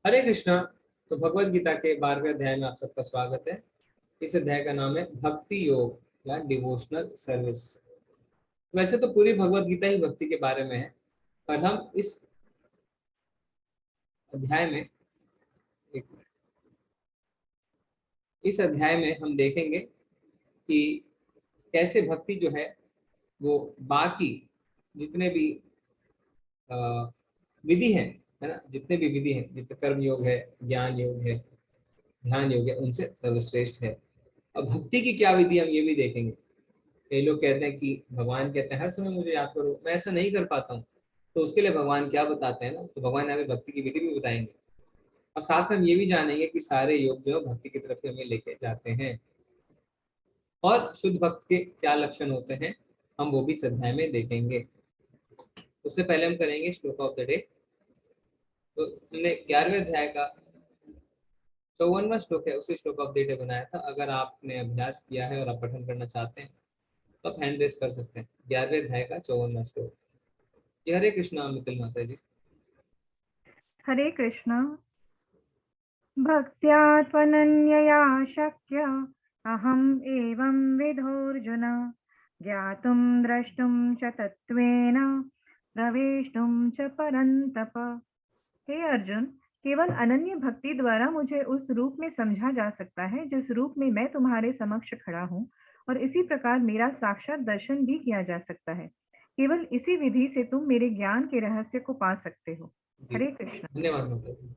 हरे कृष्णा। तो भगवत गीता के 12वें अध्याय में आप सबका स्वागत है। इस अध्याय का नाम है भक्ति योग या डिवोशनल सर्विस। वैसे तो पूरी भगवत गीता ही भक्ति के बारे में है, पर हम इस अध्याय में एक इस अध्याय में हम देखेंगे कि कैसे भक्ति जो है वो बाकी जितने भी अ, विधि हैं, है ना, जितने भी विधि हैं, जितने कर्म योग है, ज्ञान योग है, ध्यान योग है, उनसे सर्वश्रेष्ठ है। अब भक्ति की क्या विधि हम ये भी देखेंगे। कई लोग कहते हैं कि भगवान कहते हैं हर समय मुझे याद करो, मैं ऐसा नहीं कर पाता हूँ। तो उसके लिए भगवान क्या बताते हैं ना, तो भगवान हमें भक्ति की विधि भी बताएंगे। और साथ में हम ये भी जानेंगे कि सारे योग जो है भक्ति की तरफ हमें लेके जाते हैं। और शुद्ध भक्त के क्या लक्षण होते हैं, हम वो भी इस अध्याय में देखेंगे। उससे पहले हम करेंगे श्लोक ऑफ द डे। तो हमने 11वें अध्याय का 54वां श्लोक है, उसी श्लोक ऑफ द डे बनाया था। अगर आपने अभ्यास किया है और आप पठन करना चाहते हैं तो आप हैंड रेस कर सकते हैं। 11वें अध्याय का 54वां श्लोक। जी हरे कृष्णा मित्तल माता जी। हरे कृष्ण। भक्त्या त्वनन्यया शक्य अहम् एवं विधोऽर्जुन ज्ञातुं द्रष्टुं च तत्त्वेन प्रवेष्टुं च परन्तप। हे अर्जुन, केवल अनन्य भक्ति द्वारा मुझे उस रूप में समझा जा सकता है जिस रूप में मैं तुम्हारे समक्ष खड़ा हूँ, और इसी प्रकार मेरा साक्षात दर्शन भी किया जा सकता है। केवल इसी विधि से तुम मेरे ज्ञान के रहस्य को पा सकते हो। जी हरे कृष्ण। धन्यवाद माता जी।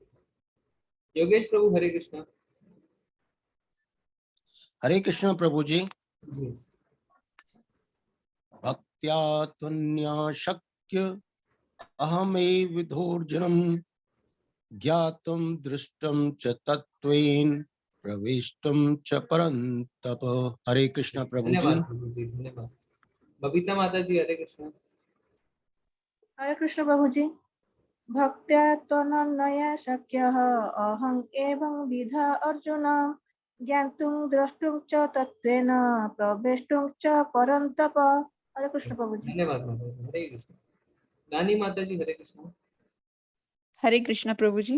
योगेश प्रभु हरे कृष्णा। हरे कृष्ण प्रभु जी। जी भक्त्या त्वन्या शक्य अहमेव विधोर्जुनम् ज्ञातुं दृष्टुं च तत्त्वेन प्रविष्टुं च परन्तप। हरे कृष्ण प्रभु जी। धन्यवाद प्रभु जी, धन्यवाद। बबीता माता जी हरे कृष्णा। हरे कृष्ण प्रभु जी। भक्त्या त्वनन्यया शक्यः अहं एवं विध अर्जुन ज्ञातुं द्रष्टुं च तत्त्वेन प्रवेष्टुं च परन्तप। हरे कृष्ण प्रभु जी। धन्यवाद माता जी हरे कृष्णा। रानी माता जी हरे कृष्णा। हरे कृष्ण प्रभु जी।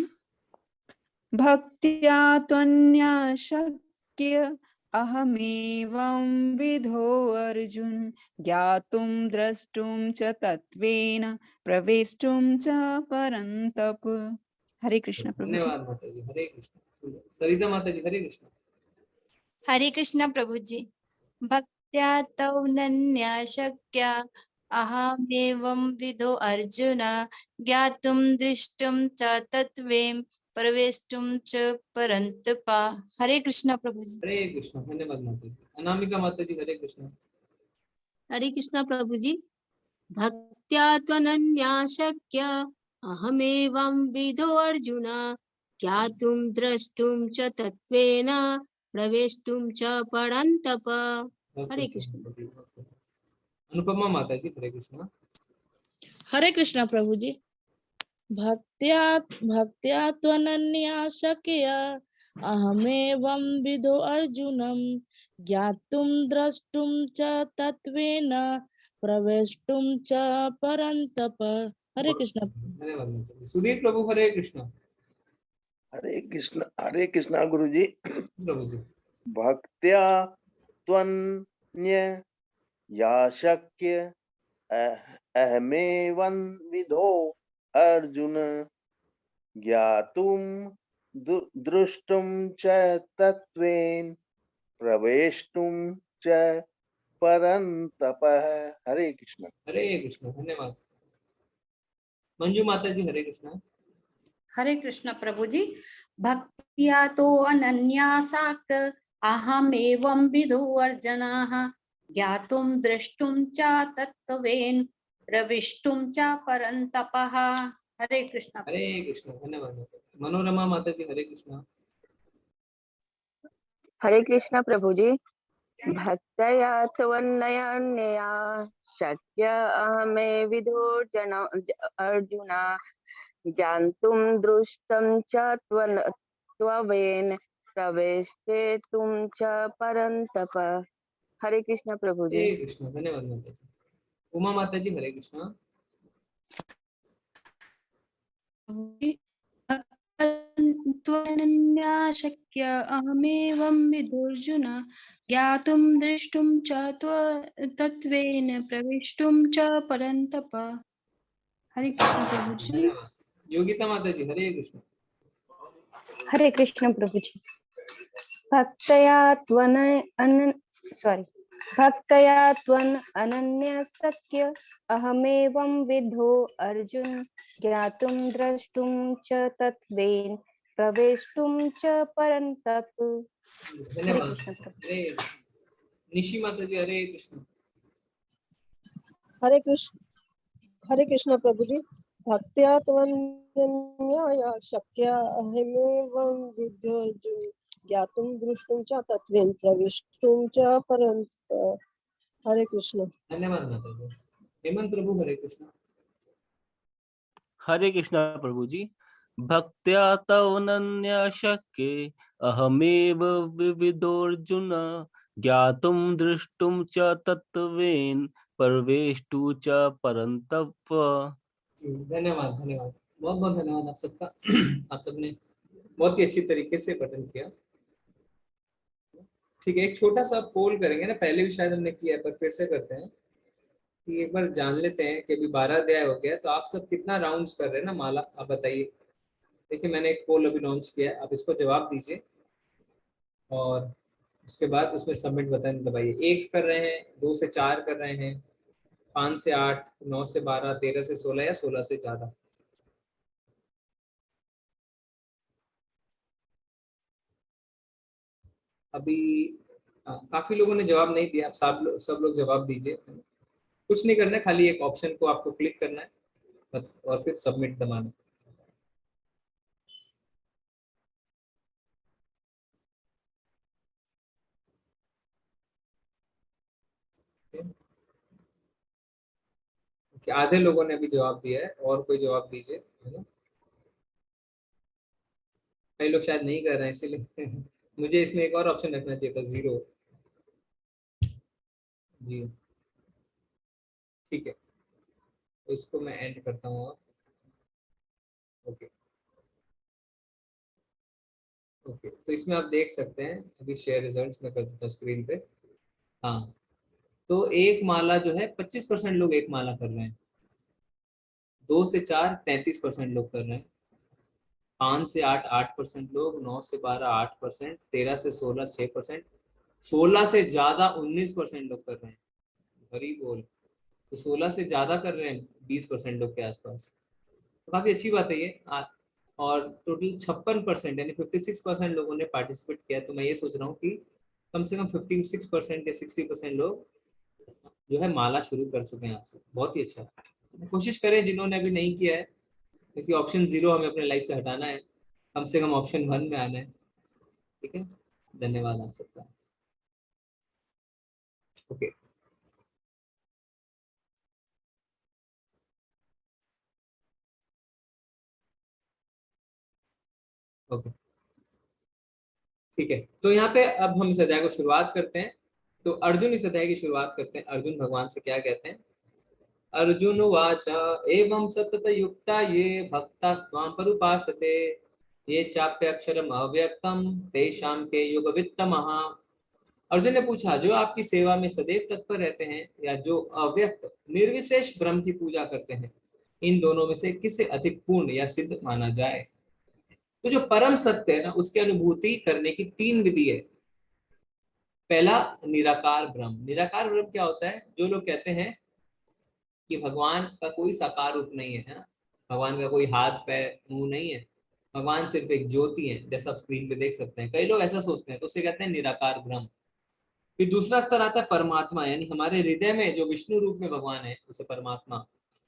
भक्त्या त्वन्या शक्य अहमेवं विधो अर्जुन ज्ञातुं द्रष्टुं च तत्त्वेन प्रवेष्टुं च परन्तप। हरे कृष्ण प्रभु जी। धन्यवाद माता जी हरे कृष्णा। सरिता माता जी हरे कृष्णा। हरे कृष्ण प्रभु जी। भक्त्या तौनन्या शक्या अहमेवं विधो अर्जुन ज्ञातुं दृष्टुं च तत्त्वेन प्रवेष्टुं च परन्तप। हरे कृष्ण प्रभु जी। हरे कृष्णा। धन्यवाद माता जी। अनामिका माता जी हरे कृष्णा। हरे कृष्ण प्रभु जी। भक्त्या त्वनन्या शक्य अहमेवं विधो अर्जुन ज्ञातुं द्रष्टुं च तत्त्वेन प्रवेष्टुं च परन्तप। हरे कृष्ण। अनुपमा माता जी हरे कृष्णा। हरे कृष्ण प्रभु जी। भक्त्या भक्त्या त्वनन्या शक्या अहमेवं विधो अर्जुनं ज्ञातुं द्रष्टुं च तत्त्वेन प्रवेष्टुं च परन्तप। हरे कृष्ण। धन्यवाद माता जी। सुधीर प्रभु हरे कृष्णा। हरे कृष्णा गुरु जी। प्रभु जी। भक्त्या त्वन्यया शक्य अहमेवं विधो अर्जुन ज्ञातुं द्रष्टुं च तत्त्वेन प्रवेष्टुं च परन्तप। हरे कृष्ण। हरे कृष्णा। धन्यवाद। मंजू माता जी हरे कृष्णा। हरे कृष्ण प्रभु जी। भक्तिया तो अनन्या साक अहम एवं विधु अर्जनाः ज्ञातुं द्रष्टुं च तत्त्वेन प्रविष्टुं च परन्तपः। हरे कृष्ण। हरे कृष्णा। धन्यवाद माता जी। मनोरमा माता जी हरे कृष्णा। हरे कृष्ण प्रभु जी। भक्तया त्वनन्या शक्य अहमे विधोर्जन अर्जुन ज्ञातुं दृष्टं च त्वेन प्रवेष्टुं च परन्तप। हरे कृष्ण प्रभु जी। हरे कृष्णा। धन्यवाद माता जी। उमा माता जी हरे कृष्णा। शक्य अहमेवं विधुर्जुन ज्ञातुं द्रष्टुं च तत्त्वेन प्रवेष्टुं च परन्तप। हरे कृष्ण प्रभु जी। धन्यवाद। योगिता माता जी, हरे कृष्ण। हरे कृष्ण प्रभु जी। भक्तया त्वन् अनन्यशक्य अहमेवं विधो अर्जुन ज्ञातुं द्रष्टुं च तत्त्वेन प्रवेष्टुं च परन्तप। हरे धन्यवाद। कृष्ण प्रभु। हरे निशि माता जी, हरे कृष्ण। हरे कृष्ण प्रभु जी। भक्त्या त्वन्यया शक्य अहमेवं विद्योर्जुन ज्ञातुं द्रष्टुं च तत्त्वेन प्रवेष्टुं च परन्तप। हरे कृष्ण। धन्यवाद माता जी। हेमंत प्रभु, हरे कृष्ण। हरे कृष्णा प्रभु जी। भक्त्या तवनन्या शक्ये अहमेव विविधोऽर्जुन ज्ञातुं द्रष्टुं च तत्त्वेन प्रवेष्टु च परन्तप। धन्यवाद धन्यवाद, बहुत बहुत धन्यवाद आप सबका। आप सबने बहुत ही अच्छी तरीके से पठन किया। ठीक है, एक छोटा सा पोल करेंगे ना, पहले भी शायद हमने किया है पर फिर से करते हैं कि एक बार जान लेते हैं कि अभी 12 अध्याय हो गया, तो आप सब कितना राउंड्स कर रहे हैं ना माला, आप बताइए। देखिए मैंने एक पोल अभी लॉन्च किया है, आप इसको जवाब दीजिए और उसके बाद उसमें सबमिट बटन दबाइए। 1 कर रहे हैं, 2 से 4 कर रहे हैं, 5 से 8, 9 से 12, 13 से 16 या 16 से ज्यादा। अभी काफी लोगों ने जवाब नहीं दिया, आप सब लोग जवाब दीजिए। कुछ नहीं करना है, खाली एक ऑप्शन को आपको क्लिक करना है और फिर सबमिट दबाना है। कि आधे लोगों ने अभी जवाब दिया है, और कोई जवाब दीजिए, है ना। कई लोग शायद नहीं कर रहे हैं इसीलिए मुझे इसमें एक और ऑप्शन रखना चाहिए था, 0। जी ठीक है, तो इसको मैं एंड करता हूँ। ओके ओके, तो इसमें आप देख सकते हैं, अभी शेयर रिजल्ट्स में कर देता हूँ स्क्रीन पे। हाँ, तो एक माला जो है 25% लोग एक माला कर रहे हैं, 2 से 4 33% लोग कर रहे हैं, 5 से 8 8% लोग, 9 से 12 8%, 13 से 16 6%, 16 से ज्यादा 19% लोग कर रहे हैं। हरी बोल। तो 16 से ज्यादा कर रहे हैं 20% लोग के आसपास, तो काफी अच्छी बात है ये। और टोटल 56% यानी 56% लोगों ने पार्टिसिपेट किया। तो मैं ये सोच रहा हूँ कि कम से कम 56% या 60% लोग जो है माला शुरू कर चुके हैं आपसे, बहुत ही अच्छा। कोशिश करें जिन्होंने अभी नहीं किया है, क्योंकि ऑप्शन 0 हमें अपने लाइफ से हटाना है, कम से कम ऑप्शन 1 में आना है। ठीक है, धन्यवाद आप सबका। ओके ओके ठीक है, तो यहाँ पे अब हम इस अध्याय को शुरुआत करते हैं। तो अर्जुन इस अध्याय की शुरुआत करते हैं। अर्जुन भगवान से क्या कहते हैं? अर्जुन उवाच एवं सतत युक्ता ये भक्तास्त्वां परुपासते ये चाप्यक्षरम अव्यक्तम तेषां के युगवित्तमः। अर्जुन ने पूछा, जो आपकी सेवा में सदैव तत्पर रहते हैं या जो अव्यक्त निर्विशेष ब्रह्म की पूजा करते हैं, इन दोनों में से किसे अधिक पूर्ण या सिद्ध माना जाए? तो जो परम सत्य है ना, उसकी अनुभूति करने की 3 विधि है। पहला, निराकार ब्रह्म। निराकार ब्रह्म क्या होता है? जो लोग कहते हैं कि भगवान का कोई साकार रूप नहीं है ना, भगवान का कोई हाथ पैर मुंह नहीं है, भगवान सिर्फ एक ज्योति है, जैसा आप स्क्रीन पे देख सकते हैं। कई लोग ऐसा सोचते हैं, तो उसे कहते हैं निराकार ब्रह्म। फिर दूसरा स्तर आता है परमात्मा, यानी हमारे हृदय में जो विष्णु रूप में भगवान है, उसे परमात्मा।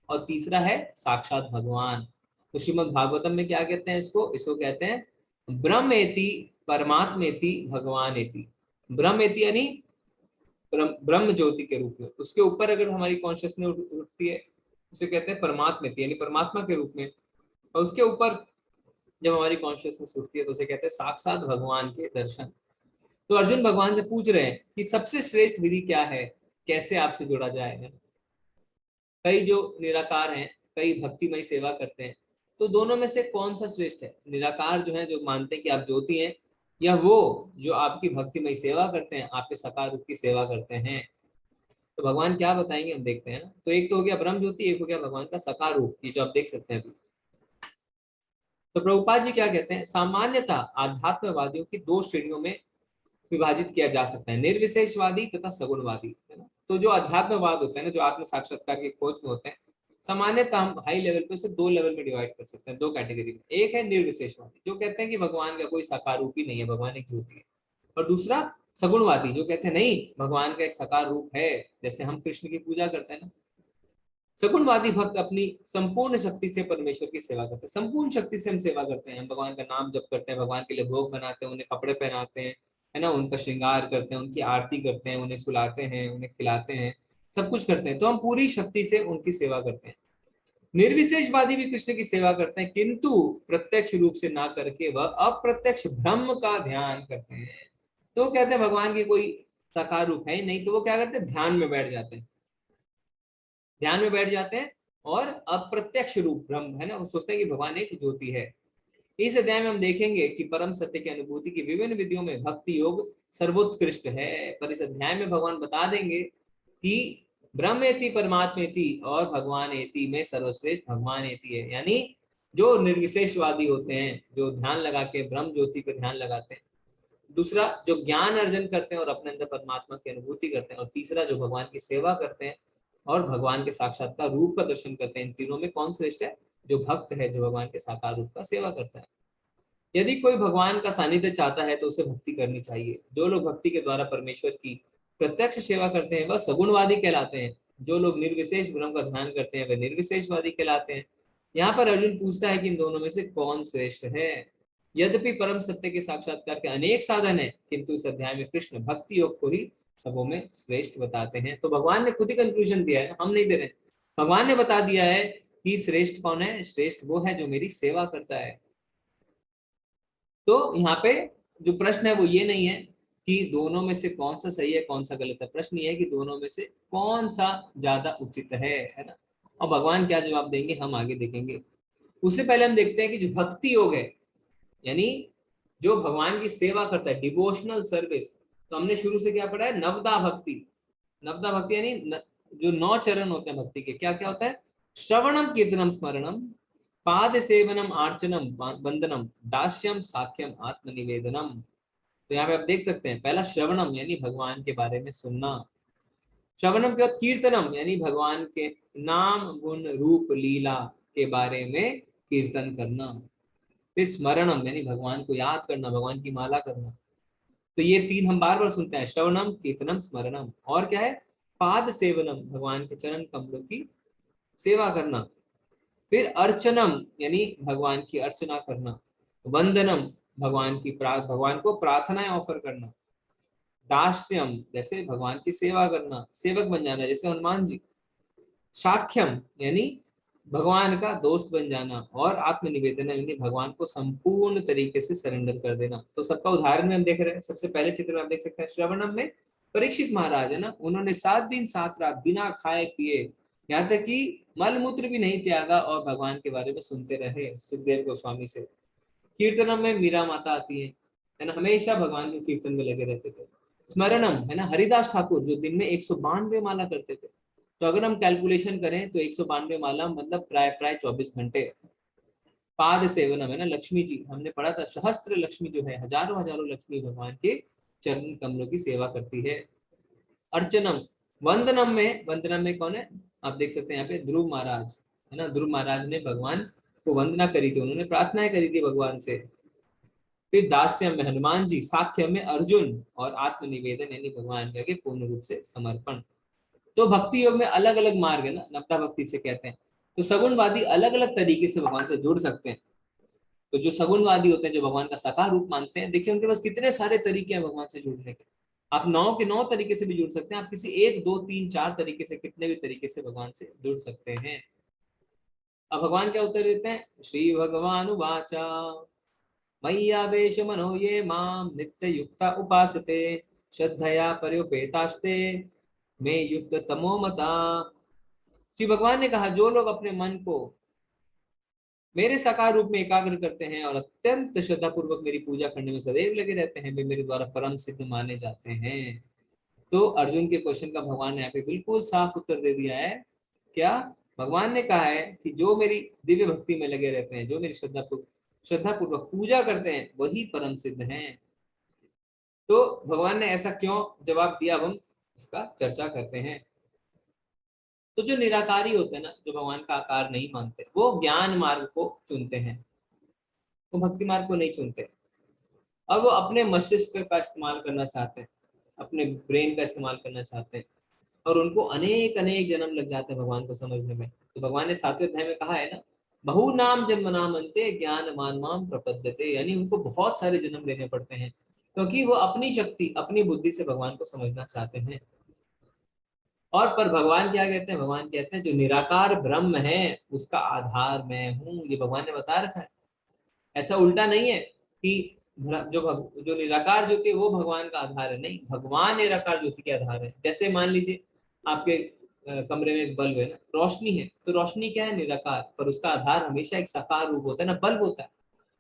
और तीसरा है साक्षात भगवान। तो श्रीमद् भागवतम में क्या कहते हैं इसको कहते हैं ब्रह्मेति परमात्मेति भगवानेति। ब्रह्मेति यानी ब्रह्म ज्योति के रूप में, उसके ऊपर अगर हमारी कॉन्शियसनेस उठती है उसे कहते हैं परमात्मेति यानी परमात्मा के रूप में, और उसके ऊपर जब हमारी कॉन्शियसनेस उठती है तो उसे कहते हैं साक्षात भगवान के दर्शन। तो अर्जुन भगवान से पूछ रहे हैं कि सबसे श्रेष्ठ विधि क्या है, कैसे आपसे जुड़ा जाए। कई जो निराकार हैं, कई भक्तिमय सेवा करते हैं, तो दोनों में से कौन सा श्रेष्ठ है? निराकार जो है, जो मानते हैं कि आप ज्योति हैं, या वो जो आपकी भक्तिमय सेवा करते हैं, आपके साकार रूप की सेवा करते हैं? तो भगवान क्या बताएंगे हम देखते हैं ना। तो एक तो हो गया ब्रह्म ज्योति, एक हो गया भगवान का साकार रूप, ये जो आप देख सकते हैं अभी। तो प्रभुपाद जी क्या कहते हैं, सामान्यतः आध्यात्मवादियों की दो श्रेणियों में विभाजित किया जा सकता है, निर्विशेषवादी तथा सगुणवादी, है ना। तो जो अध्यात्मवाद होता है ना, जो आत्म साक्षात्कार की खोज में होते हैं, सामान्यतः हम हाई लेवल पे उसे दो लेवल में डिवाइड कर सकते हैं, दो कैटेगरी में। एक है निर्विशेषवादी, जो कहते हैं कि भगवान का कोई साकार रूप ही नहीं है, भगवान एक ज्योति है। और दूसरा सगुणवादी, जो कहते हैं नहीं, भगवान का एक साकार रूप है, जैसे हम कृष्ण की पूजा करते हैं ना। सगुणवादी भक्त अपनी संपूर्ण शक्ति से परमेश्वर की सेवा करते हैं, संपूर्ण शक्ति से हम सेवा करते हैं, हम भगवान का नाम जप करते हैं, भगवान के लिए भोग बनाते हैं, उन्हें कपड़े पहनाते हैं, है ना, उनका श्रृंगार करते हैं, उनकी आरती करते हैं, उन्हें सुलाते हैं, उन्हें खिलाते हैं, सब कुछ करते हैं। तो हम पूरी शक्ति से उनकी सेवा करते हैं। निर्विशेषवादी भी कृष्ण की सेवा करते हैं, किंतु प्रत्यक्ष रूप से ना करके वह अप्रत्यक्ष ब्रह्म का ध्यान करते हैं। तो वो कहते हैं भगवान की कोई साकार रूप है ही नहीं, तो वो क्या करते हैं, ध्यान में बैठ जाते हैं, ध्यान में बैठ जाते हैं और अप्रत्यक्ष रूप ब्रह्म, है ना, वो सोचते हैं कि भगवान एक ज्योति है। इस अध्याय में हम देखेंगे कि परम सत्य की अनुभूति की विभिन्न विधियों में भक्ति योग सर्वोत्कृष्ट है। पर इस अध्याय में भगवान बता देंगे कि ब्रह्मेति परमात्मेति और भगवान एति में सर्वश्रेष्ठ भगवान एति है। यानी जो निर्विशेषवादी होते हैं, जो ध्यान लगा के ब्रह्म ज्योति पे ध्यान लगाते हैं, दूसरा जो ज्ञान अर्जन करते हैं और अपने अंदर परमात्मा की अनुभूति करते हैं, और तीसरा जो भगवान की सेवा करते हैं और भगवान के साक्षात्कार रूप का दर्शन करते हैं, इन तीनों में कौन श्रेष्ठ है? जो भक्त है, जो भगवान के साकार रूप का सेवा करता है। यदि कोई भगवान का सानिध्य चाहता है तो उसे भक्ति करनी चाहिए। जो लोग भक्ति के द्वारा परमेश्वर की प्रत्यक्ष सेवा करते हैं वह सगुणवादी कहलाते हैं। जो लोग निर्विशेष ब्रह्म का ध्यान करते हैं वह निर्विशेषवादी कहलाते हैं। यहाँ पर अर्जुन पूछता है कि इन दोनों में से कौन श्रेष्ठ है। यद्यपि परम सत्य के साक्षात्कार के अनेक साधन है, किंतु इस अध्याय में कृष्ण भक्ति योग को ही सबों में श्रेष्ठ बताते हैं। तो भगवान ने खुद ही कंक्लूजन दिया है, हम नहीं दे रहे। भगवान ने बता दिया है कि श्रेष्ठ कौन है। श्रेष्ठ वो है जो मेरी सेवा करता है। तो यहाँ पे जो प्रश्न है वो ये नहीं है कि दोनों में से कौन सा सही है कौन सा गलत है, प्रश्न ये है कि दोनों में से कौन सा ज्यादा उचित है ना। और भगवान क्या जवाब देंगे हम आगे देखेंगे। उससे पहले हम देखते हैं कि जो भक्ति योग है, यानी जो भगवान की सेवा करता है, डिवोशनल सर्विस, तो हमने शुरू से क्या पढ़ा है, नवदा भक्ति। नवदा भक्ति यानी जो 9 चरण होते हैं भक्ति के, क्या क्या होता है, श्रवणम कीर्तनम स्मरणम पाद सेवनम अर्चनम वंदनम दास्यम साख्यम आत्मनिवेदनम। तो यहाँ पे आप देख सकते हैं, पहला श्रवणम यानी भगवान के बारे में सुनना, श्रवणम के बाद कीर्तनम यानी भगवान के नाम गुण रूप लीला के बारे में कीर्तन करना, फिर स्मरणम यानी भगवान को याद करना, भगवान की माला करना। तो ये 3 हम बार बार सुनते हैं, श्रवणम कीर्तनम स्मरणम। और क्या है, पाद सेवनम भगवान के चरण कमलों की सेवा करना, फिर अर्चनम यानी भगवान की अर्चना करना, वंदनम भगवान को प्रार्थनाएं ऑफर करना, दास्यम जैसे भगवान की सेवा करना, सेवक बन जाना जैसे हनुमान जी, साख्यम यानी भगवान का दोस्त बन जाना, और आत्मनिवेदन यानी भगवान को संपूर्ण तरीके से सरेंडर कर देना। तो सबका उदाहरण में हम देख रहे हैं। सबसे पहले चित्र में आप देख सकते हैं श्रवणम में परीक्षित महाराज है ना, उन्होंने 7 दिन 7 रात बिना खाए पिए, यहाँ तक कि मल मूत्र भी नहीं त्यागा और भगवान के बारे में सुनते रहे सुखदेव गोस्वामी से। कीर्तनम में मीरा माता आती है ना, हमेशा भगवान के कीर्तन में लगे रहते थे। स्मरणम है ना, हरिदास ठाकुर जो दिन में 192 माला करते थे। तो अगर हम कैलकुलेशन करें तो 192 माला मतलब प्राय 24 घंटे। पाद सेवनम है ना, लक्ष्मी जी हमने पढ़ा था, सहस्त्र लक्ष्मी जो है, हजारों हजारों लक्ष्मी भगवान के चरण कमलों की सेवा करती है। अर्चनम, वंदनम में कौन है, आप देख सकते हैं यहाँ पे ध्रुव महाराज है ना, ध्रुव महाराज ने भगवान को वंदना करी थी, उन्होंने प्रार्थनाएं करी थी भगवान से। फिर दास्यम में हनुमान जी, साख्य में अर्जुन, और आत्मनिवेदन यानी भगवान के आगे पूर्ण रूप से समर्पण। तो भक्ति योग में अलग अलग मार्ग है ना, नवदा भक्ति से कहते हैं। तो सगुणवादी अलग अलग तरीके से भगवान से जुड़ सकते हैं। तो जो सगुणवादी होते हैं, जो भगवान का साकार रूप मानते हैं, देखिए उनके पास कितने सारे तरीके हैं भगवान से जुड़ने के। आप 9 के 9 तरीके से भी जुड़ सकते हैं, आप किसी 1 2 3 4 तरीके से, कितने भी तरीके से भगवान से जुड़ सकते हैं। अब भगवान क्या उत्तर देते हैं, श्री भगवान उवाचा मय्यावेश मनो ये माम नित्य युक्ता उपासते श्रद्धया पर्युपेतास्ते में युक्त तमो मता। श्री भगवान ने कहा, जो लोग अपने मन को मेरे साकार रूप में एकाग्र करते हैं और अत्यंत श्रद्धा पूर्वक मेरी पूजा करने में सदैव लगे रहते हैं, वे मेरे द्वारा परम सिद्ध माने जाते हैं। तो अर्जुन के क्वेश्चन का भगवान ने यहाँ पे बिल्कुल साफ उत्तर दे दिया है। क्या भगवान ने कहा है कि जो मेरी दिव्य भक्ति में लगे रहते हैं, जो मेरी श्रद्धा पूर्वक पूजा करते हैं, वही परम सिद्ध हैं। तो भगवान ने ऐसा क्यों जवाब दिया, हम इसका चर्चा करते हैं। तो जो निराकारी होते हैं ना, जो भगवान का आकार नहीं मानते, वो ज्ञान मार्ग को चुनते हैं, वो भक्ति मार्ग को नहीं चुनते, और वो अपने मस्तिष्क का इस्तेमाल करना चाहते हैं, अपने ब्रेन का इस्तेमाल करना चाहते हैं, और उनको अनेक अनेक जन्म लग जाते हैं भगवान को समझने में। तो भगवान ने 7वें अध्याय में कहा है ना, बहु नाम जन्म नाम अंते ज्ञान मान माम प्रपद्यते, यानी उनको बहुत सारे जन्म लेने पड़ते हैं, क्योंकि वो अपनी शक्ति, अपनी बुद्धि से भगवान को समझना चाहते हैं। और पर भगवान क्या कहते हैं, भगवान कहते हैं जो निराकार ब्रह्म है उसका आधार मैं हूँ, ये भगवान ने बता रखा है। ऐसा उल्टा नहीं है कि जो निराकार ज्योति है वो भगवान का आधार है, नहीं, भगवान निराकार ज्योति के आधार है। जैसे मान लीजिए आपके कमरे में एक बल्ब है ना, रोशनी है, तो रोशनी क्या है, निराकार, पर उसका आधार हमेशा एक साकार रूप होता है ना, बल्ब होता है।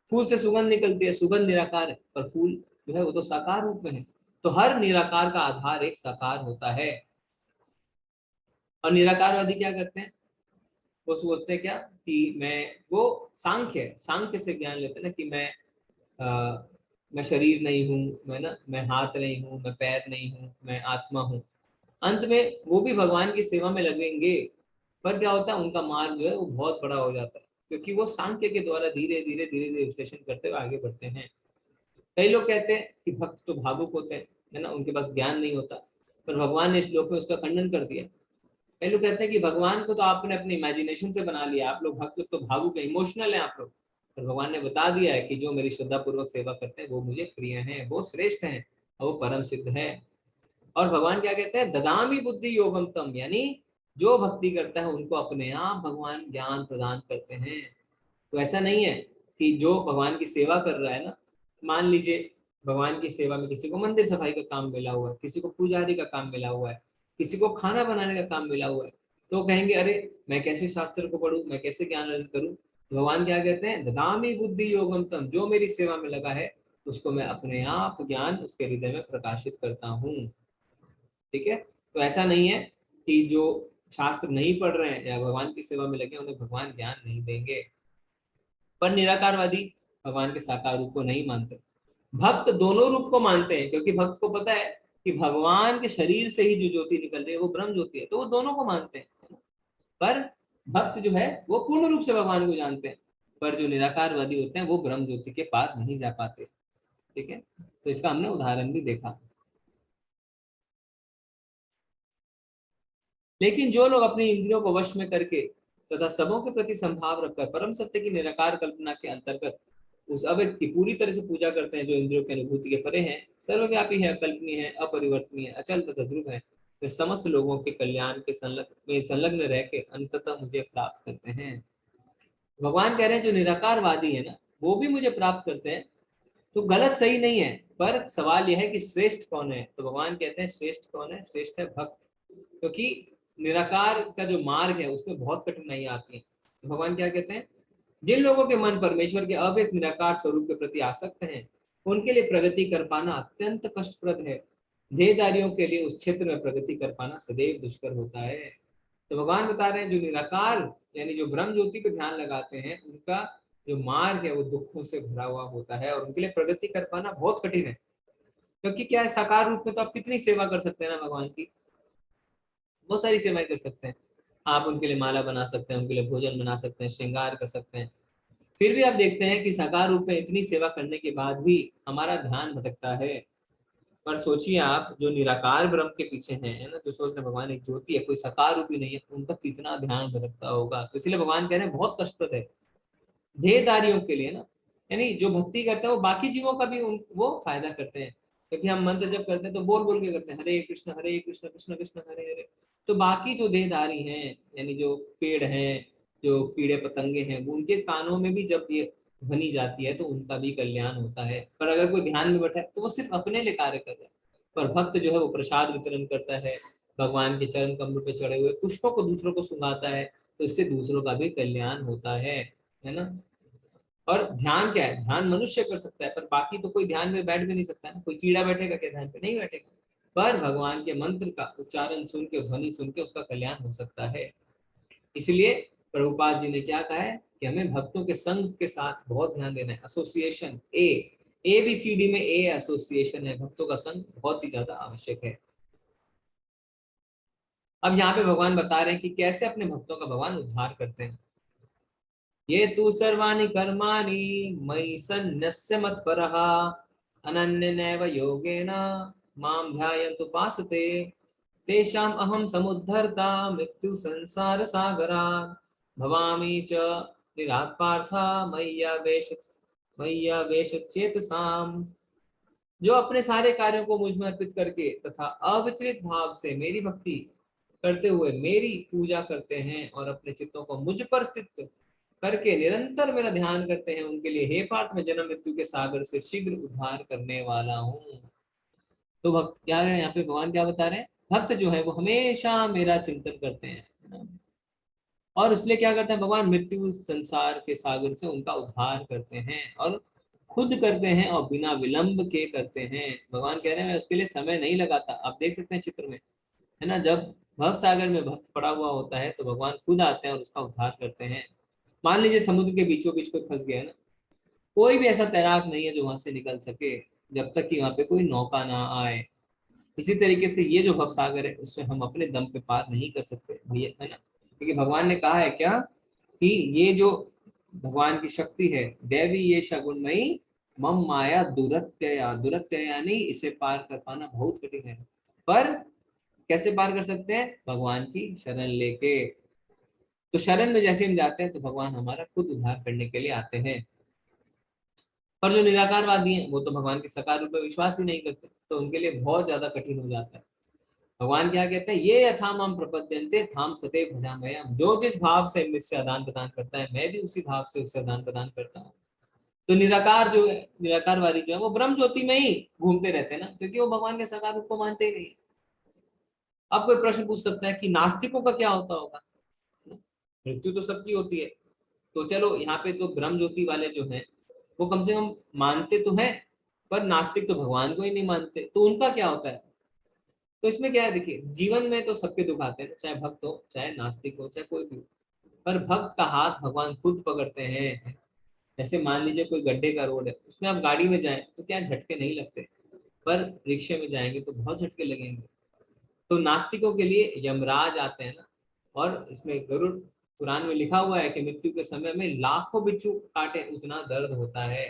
फूल से सुगंध निकलती है, सुगंध निराकार है, पर फूल जो है वो तो साकार रूप में है। तो हर निराकार का आधार एक साकार होता है। और निराकारवादी क्या करते हैं, वो सोचते हैं क्या कि वो सांख्य से ज्ञान लेते हैं ना, कि मैं शरीर नहीं हूँ, मैं हाथ नहीं हूँ, मैं पैर नहीं हूँ, मैं आत्मा हूँ। अंत में वो भी भगवान की सेवा में लगेंगे, पर क्या होता है, उनका मार्ग जो है वो बहुत बड़ा हो जाता है, क्योंकि वो सांख्य के द्वारा धीरे धीरे विश्लेषण करते हुए आगे बढ़ते हैं। कई लोग कहते हैं कि भक्त तो भावुक होते हैं, है ना, उनके पास ज्ञान नहीं होता, पर भगवान ने श्लोक में उसका खंडन कर दिया। कई लोग कहते हैं कि भगवान को तो आपने अपनी इमेजिनेशन से बना लिया, आप लोग भक्त तो भावुक है, इमोशनल है आप लोग, पर भगवान ने बता दिया है कि जो मेरी श्रद्धा पूर्वक सेवा करते हैं वो मुझे प्रिय हैं, वो श्रेष्ठ हैं और वो परम सिद्ध है। और भगवान क्या कहते हैं, ददामी बुद्धि योगम तम, यानी जो भक्ति करता है उनको अपने आप भगवान ज्ञान प्रदान करते हैं। तो ऐसा नहीं है कि जो भगवान की सेवा कर रहा है ना, मान लीजिए भगवान की सेवा में किसी को मंदिर सफाई का काम मिला हुआ है, किसी को पुजारी का काम मिला हुआ है, किसी को खाना बनाने का काम मिला हुआ है, तो कहेंगे अरे मैं कैसे शास्त्र को पढ़ूं, मैं कैसे ज्ञान अर्जन करूं। भगवान क्या कहते हैं, ददामी बुद्धि योगम तम, जो मेरी सेवा में लगा है उसको मैं अपने आप ज्ञान उसके हृदय में प्रकाशित करता हूँ। ठीक है, तो ऐसा नहीं है कि जो शास्त्र नहीं पढ़ रहे हैं या भगवान की सेवा में लगे उन्हें भगवान ज्ञान नहीं देंगे। पर निराकारवादी भगवान के साकार रूप को नहीं मानते, भक्त दोनों रूप को मानते हैं, क्योंकि भक्त को पता है कि भगवान के शरीर से ही जो ज्योति निकल रही है वो ब्रह्म ज्योति है, तो वो दोनों को मानते हैं। पर भक्त जो है वो पूर्ण रूप से भगवान को जानते हैं, पर जो निराकारवादी होते हैं वो ब्रह्म ज्योति के पार नहीं जा पाते। ठीक है, तो इसका हमने उदाहरण भी देखा। लेकिन जो लोग अपनी इंद्रियों को वश में करके तथा सबों के प्रति संभाव रखकर परम सत्य की निराकार कल्पना के अंतर्गत उस अव्यक्त की पूरी तरह से पूजा करते हैं, जो इंद्रियों की अनुभूति के परे हैं, सर्वव्यापी है, अकल्पनीय है, अपरिवर्तनीय, अचल तथा ध्रुव है, वे समस्त लोगों के कल्याण के संलग्न रह के अंततः मुझे प्राप्त करते हैं। भगवान कह रहे हैं जो निराकारवादी है ना, वो भी मुझे प्राप्त करते हैं। तो गलत सही नहीं है, पर सवाल यह है कि श्रेष्ठ कौन है। तो भगवान कहते हैं श्रेष्ठ कौन है, श्रेष्ठ है भक्त, क्योंकि निराकार का जो मार्ग है उसमें बहुत कठिनाइयां आती हैं। तो भगवान क्या कहते हैं, जिन लोगों के मन परमेश्वर के अव्यक्त निराकार स्वरूप के प्रति आसक्त हैं, उनके लिए प्रगति कर पाना अत्यंत कष्टप्रद है। ध्येयधारियों के लिए उस क्षेत्र में प्रगति कर पाना सदैव दुष्कर होता है। तो भगवान बता रहे हैं जो निराकार यानी जो ब्रह्म ज्योति को ध्यान लगाते हैं, उनका जो मार्ग है वो दुखों से भरा हुआ होता है और उनके लिए प्रगति कर पाना बहुत कठिन है। क्योंकि क्या है, साकार रूप में तो आप कितनी सेवा कर सकते हैं ना भगवान की, बहुत सारी सेवाएं कर सकते हैं। आप उनके लिए माला बना सकते हैं, उनके लिए भोजन बना सकते हैं, श्रृंगार कर सकते हैं। फिर भी आप देखते हैं कि साकार रूप में इतनी सेवा करने के बाद भी हमारा ध्यान भटकता है। पर सोचिए आप जो निराकार ब्रह्म के पीछे हैं, है ना, जो सोच रहे भगवान एक ज्योति है, कोई साकार रूप ही नहीं है, उनका कितना ध्यान भटकता होगा। तो इसलिए भगवान कह रहे हैं बहुत कष्टप्रद है ध्येयधारियों के लिए ना, यानी जो भक्ति करते हैं वो बाकी जीवों का भी वो फायदा करते हैं। क्योंकि हम मंत्र जब करते हैं तो बोल बोल के करते हैं, हरे कृष्ण कृष्ण कृष्ण हरे हरे। तो बाकी जो देहधारी हैं, यानी जो पेड़ हैं, जो कीड़े पतंगे हैं, वो उनके कानों में भी जब ये ध्वनि जाती है तो उनका भी कल्याण होता है। पर अगर कोई ध्यान में बैठा है तो वो सिर्फ अपने लिए कार्य कर रहा है। पर भक्त जो है वो प्रसाद वितरण करता है, भगवान के चरण कमल पे चढ़े हुए पुष्पों को दूसरों को सुंघाता है, तो इससे दूसरों का भी कल्याण होता है। है ना। और ध्यान क्या है, ध्यान मनुष्य कर सकता है, पर बाकी तो कोई ध्यान में बैठ भी नहीं सकता है। कोई कीड़ा बैठेगा क्या ध्यान पे? नहीं बैठेगा। पर भगवान के मंत्र का उच्चारण सुन के, ध्वनि सुन के उसका कल्याण हो सकता है। इसलिए प्रभुपाद जी ने क्या कहा है कि हमें भक्तों के संग के साथ बहुत ध्यान देना है। एसोसिएशन, ABCD में ए एसोसिएशन है, भक्तों का संग बहुत ही ज्यादा आवश्यक है। अब यहाँ पे भगवान बता रहे हैं कि कैसे अपने भक्तों का भगवान उद्धार करते हैं। ये तु सर्वाणि कर्माणि मयि सन्न्यस्य मत्परः अनन्येनैव योगेन मां ध्यायन्तुपासते तेषाम् अहं समुद्धर्ता मृत्यु संसार सागरात् भवामि च निरात् पार्थ मय्यावेशचेतसाम्। जो अपने सारे कार्यों को मुझ में अर्पित करके तथा अविचलित भाव से मेरी भक्ति करते हुए मेरी पूजा करते हैं और अपने चित्तों को मुझ पर स्थित करके निरंतर मेरा ध्यान करते हैं, उनके लिए हे पार्थ मैं जन्म मृत्यु के सागर से शीघ्र उद्धार करने वाला हूँ। तो भक्त क्या है, यहाँ पे भगवान क्या बता रहे हैं, भक्त जो है वो हमेशा मेरा चिंतन करते हैं और इसलिए क्या करते हैं भगवान, मृत्यु संसार के सागर से उनका उद्धार करते हैं और खुद करते हैं और बिना विलंब के करते हैं। भगवान कह रहे हैं मैं उसके लिए समय नहीं लगाता। आप देख सकते हैं चित्र में, है ना, जब भव सागर में भक्त पड़ा हुआ होता है तो भगवान खुद आते हैं और उसका उद्धार करते हैं। मान लीजिए समुद्र के बीचों बीच कोई फंस गया है ना, कोई भी ऐसा तैराक नहीं है जो वहां से निकल सके जब तक कि वहां पे कोई नौका ना आए। इसी तरीके से ये जो भव सागर है उसमें हम अपने दम पे पार नहीं कर सकते भैया, है ना, क्योंकि भगवान ने कहा है क्या कि ये जो भगवान की शक्ति है देवी ये शगुनमयी मम माया दुरत्यया, दुरत्यया नहीं, इसे पार कर पाना बहुत कठिन है। पर कैसे पार कर सकते हैं, भगवान की शरण लेके। तो शरण में जैसे हम जाते हैं तो भगवान हमारा खुद उद्धार करने के लिए आते हैं। पर जो निराकारवादी हैं वो तो भगवान के साकार रूप में विश्वास ही नहीं करते, तो उनके लिए बहुत ज्यादा कठिन हो जाता है। भगवान क्या कहते हैं, ये यथा माम प्रपद्यन्ते थाम सते भजामयम्। जो जिस भाव से मुझसे आदान प्रदान करता है मैं भी उसी भाव से उससे आदान प्रदान करता हूँ। तो निराकार जो है, निराकारवादी जो है वो ब्रह्म ज्योति में ही घूमते रहते हैं ना, क्योंकि वो भगवान के साकार रूप को मानते ही नहीं। अब कोई प्रश्न पूछ सकता है कि नास्तिकों का क्या होता होगा, मृत्यु तो सबकी होती है। तो चलो यहाँ पे तो ब्रह्म ज्योति वाले जो हैं वो कम से कम मानते तो हैं, पर नास्तिक तो भगवान को ही नहीं मानते, तो उनका क्या होता है। तो इसमें क्या है, देखिए जीवन में तो सबके दुख आते हैं, चाहे भक्त हो चाहे नास्तिक हो चाहे कोई भी हो, पर भक्त का हाथ भगवान खुद पकड़ते हैं। जैसे मान लीजिए कोई गड्ढे का रोड है, उसमें आप गाड़ी में जाएं तो क्या झटके नहीं लगते, पर रिक्शे में जाएंगे तो बहुत झटके लगेंगे। तो नास्तिकों के लिए यमराज आते हैं ना, और इसमें गरुड़ पुराण में लिखा हुआ है कि मृत्यु के समय में लाखों बिच्छू काटे उतना दर्द होता है।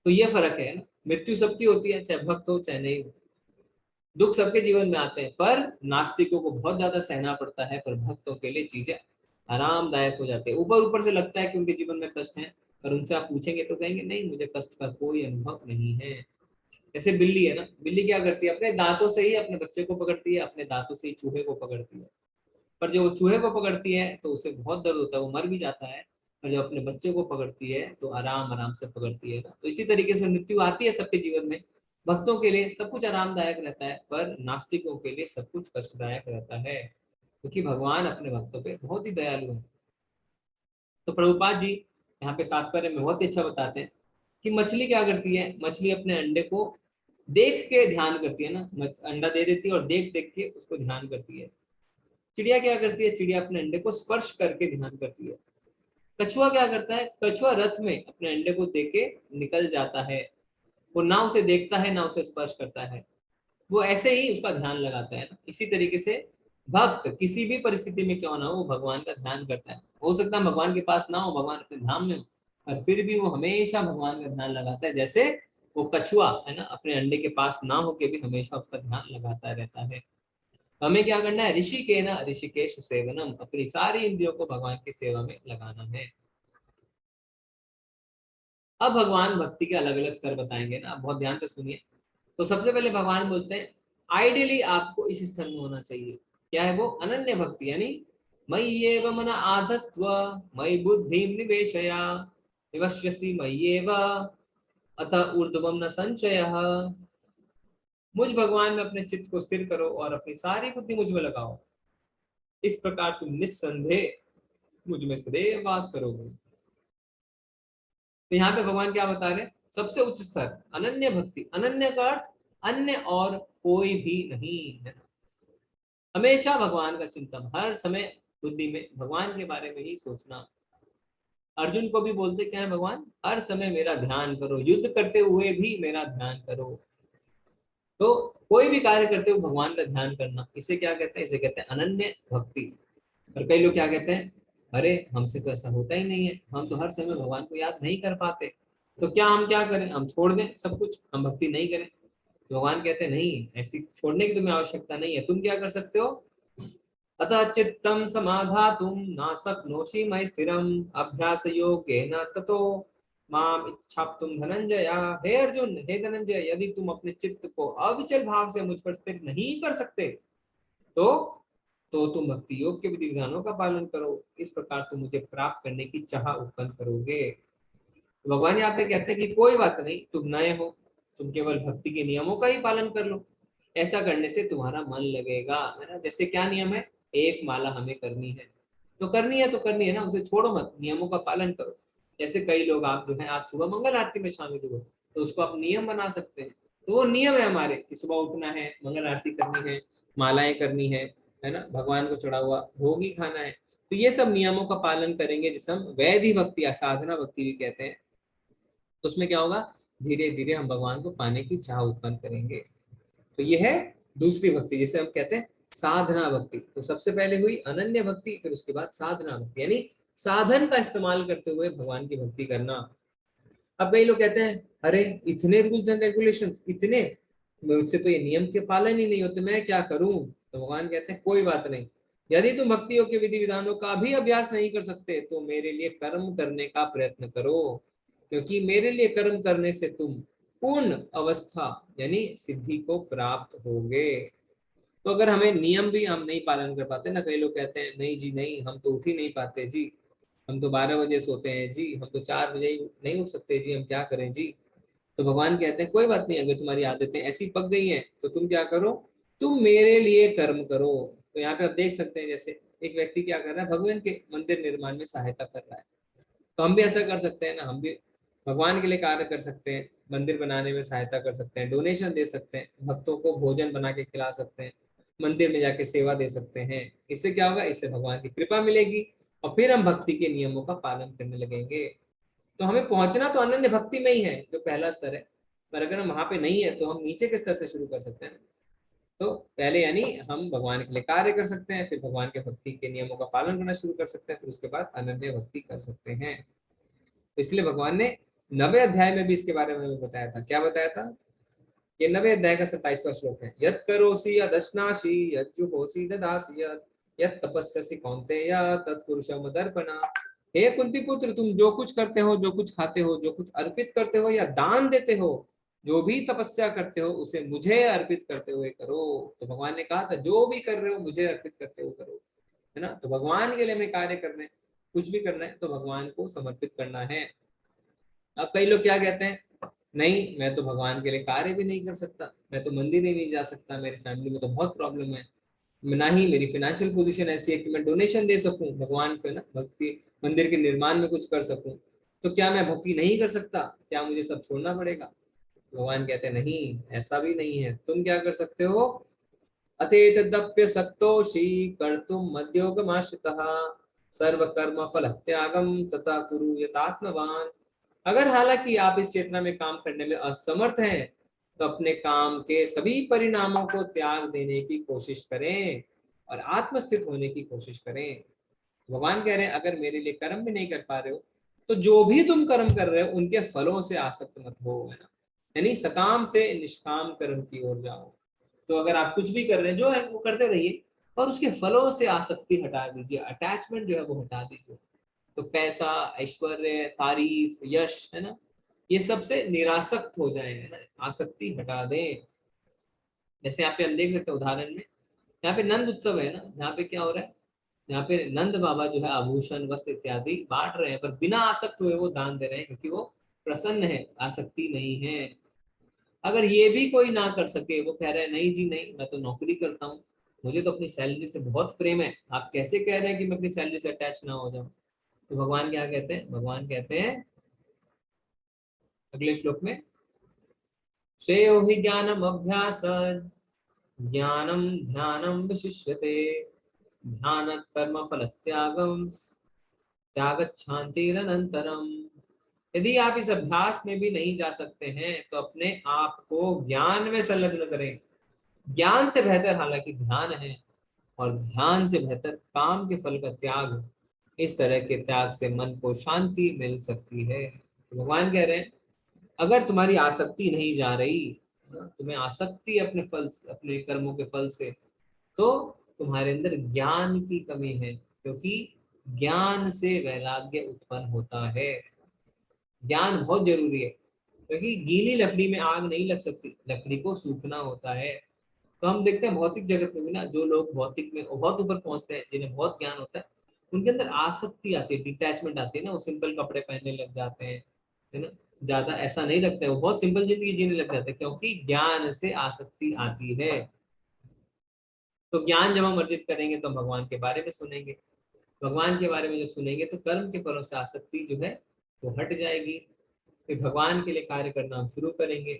तो ये फर्क है ना, मृत्यु सबकी होती है, चाहे भक्त हो चाहे नहीं हो, दुख सबके जीवन में आते हैं, पर नास्तिकों को बहुत ज्यादा सहना पड़ता है, पर भक्तों के लिए चीजें आरामदायक हो जाती है। ऊपर ऊपर से लगता है कि उनके जीवन में कष्ट है, पर उनसे आप पूछेंगे तो कहेंगे नहीं मुझे कष्ट का कोई अनुभव नहीं है। जैसे बिल्ली है ना, बिल्ली क्या करती है, अपने दांतों से ही अपने बच्चे को पकड़ती है, अपने दांतों से ही चूहे को पकड़ती है। पर जब वो चूहे को पकड़ती है तो उसे बहुत दर्द होता है, वो मर भी जाता है। पर जब अपने बच्चे को पकड़ती है तो आराम आराम से पकड़ती है ना। तो इसी तरीके से मृत्यु आती है सबके जीवन में। भक्तों के लिए सब कुछ आरामदायक रहता है, पर नास्तिकों के लिए सब कुछ कष्टदायक रहता है, क्योंकि भगवान अपने भक्तों पे बहुत ही दयालु है। तो प्रभुपाद जी यहाँ पे तात्पर्य में बहुत ही अच्छा बताते हैं कि मछली क्या करती है, मछली अपने अंडे को देख के ध्यान करती है ना, अंडा दे देती है और देख देख के उसको ध्यान करती है। चिड़िया क्या करती है, चिड़िया अपने अंडे को स्पर्श करके ध्यान करती है। कछुआ क्या करता है, कछुआ रथ में अपने अंडे को देख के निकल जाता है, वो ना उसे देखता है ना उसे स्पर्श करता है, वो ऐसे ही उसका ध्यान लगाता है ना। इसी तरीके से भक्त किसी भी परिस्थिति में क्यों ना हो वो भगवान का ध्यान करता है। हो सकता है भगवान के पास ना हो, भगवान अपने धाम में हो, पर फिर भी वो हमेशा भगवान का ध्यान लगाता है। जैसे वो कछुआ है ना, अपने अंडे के पास ना होके भी हमेशा उसका ध्यान लगाता रहता है। हमें क्या करना है, ऋषि के ना ऋषिकेश सेवनम, अपनी सारी इंद्रियों को भगवान की सेवा में लगाना है। अब भगवान भक्ति के अलग अलग स्तर बताएंगे ना, आप बहुत ध्यान से सुनिए। तो सबसे पहले भगवान बोलते हैं आइडियली आपको इस स्तर में होना चाहिए। क्या है वो, अनन्य भक्ति, यानी मय्येव मन आधस्त्व मयि बुद्धिं निवेशया निवश्यसि मय्येव अतः ऊर्ध्वं न संशयः। मुझ भगवान में अपने चित्त को स्थिर करो और अपनी सारी बुद्धि मुझ में लगाओ, इस प्रकार तुम निस्संदेह मुझ में सदैव वास करोगे। तो यहाँ पे भगवान क्या बता रहे हैं, सबसे उच्च स्तर अनन्य भक्ति। अनन्य का अर्थ अन्य और कोई भी नहीं है। हमेशा भगवान का चिंतन, हर समय बुद्धि में भगवान के बारे में ही सोचना। अर्जुन को भी बोलते क्या है भगवान, हर समय मेरा ध्यान करो, युद्ध करते हुए भी मेरा ध्यान करो। तो कोई भी कार्य करते हुए भगवान का ध्यान करना, इसे क्या कहते हैं, इसे कहते हैं अनन्य भक्ति। और कई लोग क्या कहते हैं, अरे हमसे तो ऐसा होता ही नहीं है, हम तो हर समय भगवान को याद नहीं कर पाते, तो क्या हम क्या करें, हम छोड़ दें सब कुछ, हम भक्ति नहीं करें। तो भगवान कहते हैं नहीं, ऐसी छोड़ने की तुम्हें आवश्यकता नहीं है। तुम क्या कर सकते हो, अतः चित्तम समाधातुम न शक्नोषि मयि स्थिरम अभ्यास योगेन ततो माम इच्छाप्तुम धनंजय। हे अर्जुन, हे धनंजय, यदि तुम अपने चित्त को अविचल भाव से मुझ पर स्थिर नहीं कर सकते तो तुम भक्ति योग के विधि विधानों का पालन करो, इस प्रकार तुम मुझे प्राप्त करने की चाह उत्पन्न करोगे। तो भगवान यहाँ पे कहते हैं कि कोई बात नहीं, तुम नए हो, तुम केवल भक्ति के नियमों का ही पालन कर लो, ऐसा करने से तुम्हारा मन लगेगा, है ना। जैसे क्या नियम है, एक माला हमें करनी है तो करनी है ना, उसे छोड़ो मत, नियमों का पालन करो। जैसे कई लोग, आप जो है आज सुबह मंगल आरती में शामिल हुए, तो उसको आप नियम बना सकते हैं। तो वो नियम है हमारे कि सुबह उठना है, मंगल आरती करनी है, मालाएं करनी है ना, भगवान को चढ़ा हुआ भोग ही खाना है। तो ये सब नियमों का पालन करेंगे, जिसे हम वैधि भक्ति या साधना भक्ति भी कहते हैं। तो उसमें क्या होगा, धीरे धीरे हम भगवान को पाने की चाह उत्पन्न करेंगे। तो ये है दूसरी भक्ति, जिसे हम कहते हैं साधना भक्ति। तो सबसे पहले हुई अनन्य भक्ति, फिर उसके बाद साधना भक्ति, यानी साधन का इस्तेमाल करते हुए भगवान की भक्ति करना। अब कई लोग कहते हैं अरे इतने रूल्स एंड रेगुलेशंस, इतने, मुझसे तो ये नियम के पालन ही नहीं होते, मैं क्या करूं। तो भगवान कहते हैं कोई बात नहीं, यदि तुम भक्ति योग के विधि विधानों का भी अभ्यास नहीं कर सकते तो मेरे लिए कर्म करने का प्रयत्न करो, क्योंकि मेरे लिए कर्म करने से तुम पूर्ण अवस्था यानी सिद्धि को प्राप्त होगे। तो अगर हमें नियम भी हम नहीं पालन कर पाते ना, कई लोग कहते हैं नहीं जी नहीं, हम तो उठ ही नहीं पाते जी, हम तो 12 बजे सोते हैं जी, हम तो 4 बजे नहीं उठ सकते जी, हम क्या करें जी। तो भगवान कहते हैं कोई बात नहीं, अगर तुम्हारी आदतें ऐसी पक गई हैं तो तुम क्या करो, तुम मेरे लिए कर्म करो। तो यहाँ पे आप देख सकते हैं, जैसे एक व्यक्ति क्या कर रहा है, भगवान के मंदिर निर्माण में सहायता कर रहा है, तो हम भी ऐसा कर सकते हैं ना, हम भी भगवान के लिए कार्य कर सकते हैं, मंदिर बनाने में सहायता कर सकते हैं, डोनेशन दे सकते हैं, भक्तों को भोजन बना के खिला सकते हैं, मंदिर में जाके सेवा दे सकते हैं। इससे क्या होगा, इससे भगवान की कृपा मिलेगी और फिर हम भक्ति के नियमों का पालन करने लगेंगे। तो हमें पहुंचना तो अनन्य भक्ति में ही है, जो पहला स्तर है, पर अगर हम वहां पे नहीं है तो हम नीचे के स्तर से शुरू कर सकते हैं। तो पहले यानी हम भगवान के लिए कार्य कर सकते हैं, फिर भगवान के भक्ति के नियमों का पालन करना शुरू कर सकते हैं, फिर उसके बाद अनन्य भक्ति कर सकते हैं। तो इसलिए भगवान ने 9वें अध्याय में भी इसके बारे में बताया था। क्या बताया था, ये 9वें अध्याय का 27वां श्लोक है, यत् करोसि यदश्नासि यज्जुहोसि ददासि यत् तपस्यसि कौन्तेय तत्पुरुषं दर्पणा। हे कुंती पुत्र, तुम जो कुछ करते हो, जो कुछ खाते हो, जो कुछ अर्पित करते हो या दान देते हो, जो भी तपस्या करते हो उसे मुझे अर्पित करते हुए करो। तो भगवान ने कहा था जो भी कर रहे हो मुझे अर्पित करते हुए करो, है ना। तो भगवान के लिए हमें कार्य करना है, कुछ भी करना है तो भगवान को समर्पित करना है। अब कई लोग क्या कहते हैं, नहीं मैं तो भगवान के लिए कार्य भी नहीं कर सकता, मैं तो मंदिर ही नहीं जा सकता, मेरी फैमिली में तो बहुत प्रॉब्लम है, ना ही मेरी फाइनेंशियल पोजीशन ऐसी है कि मैं डोनेशन दे सकूं भगवान को, ना भक्ति मंदिर के निर्माण में कुछ कर सकूं, तो क्या मैं भक्ति नहीं कर सकता, क्या मुझे सब छोड़ना पड़ेगा। भगवान कहते हैं नहीं, ऐसा भी नहीं है। तुम क्या कर सकते हो, अथेतदप्य सक्तोषि कर्तुम मद्योगमाश्रितः सर्व कर्म फल त्यागम तथा कुरु यतात्मवान। अगर हालांकि आप इस चेतना में काम करने में असमर्थ हैं तो अपने काम के सभी परिणामों को त्याग देने की कोशिश करें और आत्मस्थित होने की कोशिश करें। भगवान कह रहे हैं अगर मेरे लिए कर्म भी नहीं कर पा रहे हो तो जो भी तुम कर्म कर रहे हो उनके फलों से आसक्त मत हो, है ना, यानी सकाम से निष्काम कर्म की ओर जाओ। तो अगर आप कुछ भी कर रहे हैं जो है वो करते रहिए और उसके फलों से आसक्ति हटा दीजिए, अटैचमेंट जो है वो हटा दीजिए। तो पैसा, ऐश्वर्य, तारीफ, यश, है ना, ये सबसे निरासक्त हो जाए, है ना, आसक्ति हटा दें। जैसे यहाँ पे हम देख सकते हैं उदाहरण में, यहाँ पे नंद उत्सव है ना, जहाँ पे क्या हो रहा है, यहाँ पे नंद बाबा जो है आभूषण वस्त्र इत्यादि बांट रहे हैं, पर बिना आसक्त हुए वो दान दे रहे हैं क्योंकि वो प्रसन्न है, आसक्ति नहीं है। अगर ये भी कोई ना कर सके, वो कह रहे हैं नहीं जी नहीं, मैं तो नौकरी करता हूँ, मुझे तो अपनी सैलरी से बहुत प्रेम है, आप कैसे कह रहे हैं कि मैं अपनी सैलरी से अटैच ना हो जाऊं। तो भगवान क्या कहते हैं, भगवान कहते हैं अगले श्लोक में श्रेयो हि ज्ञानम अभ्यास ज्ञानम ध्यानम विशिष्यते ध्यान कर्म फल त्यागम त्यागत शांतिरनंतरम। यदि आप इस अभ्यास में भी नहीं जा सकते हैं तो अपने आप को ज्ञान में संलग्न करें। ज्ञान से बेहतर हालांकि ध्यान है और ध्यान से बेहतर काम के फल का त्याग। इस तरह के त्याग से मन को शांति मिल सकती है। तो भगवान कह रहे हैं अगर तुम्हारी आसक्ति नहीं जा रही, तुम्हें आसक्ति अपने फल अपने कर्मों के फल से, तो तुम्हारे अंदर ज्ञान की कमी है, क्योंकि ज्ञान से वैराग्य उत्पन्न होता है। ज्ञान बहुत जरूरी है, क्योंकि गीली लकड़ी में आग नहीं लग सकती, लकड़ी को सूखना होता है। तो हम देखते हैं भौतिक जगत में भी ना, जो लोग भौतिक में बहुत ऊपर पहुंचते हैं, जिन्हें बहुत ज्ञान होता है, उनके अंदर आसक्ति आती है, डिटैचमेंट आती है ना, वो सिंपल कपड़े पहनने लग जाते हैं, है ना, ज्यादा ऐसा नहीं रखते हैं, वो बहुत सिंपल जिंदगी जीने लग जाते हैं, क्योंकि ज्ञान से आसक्ति आती है। तो ज्ञान जब हम अर्जित करेंगे तो भगवान के बारे में सुनेंगे, भगवान के बारे में जब सुनेंगे तो कर्म के फलों से आसक्ति जो है वो हट जाएगी। फिर भगवान के लिए कार्य करना हम शुरू करेंगे,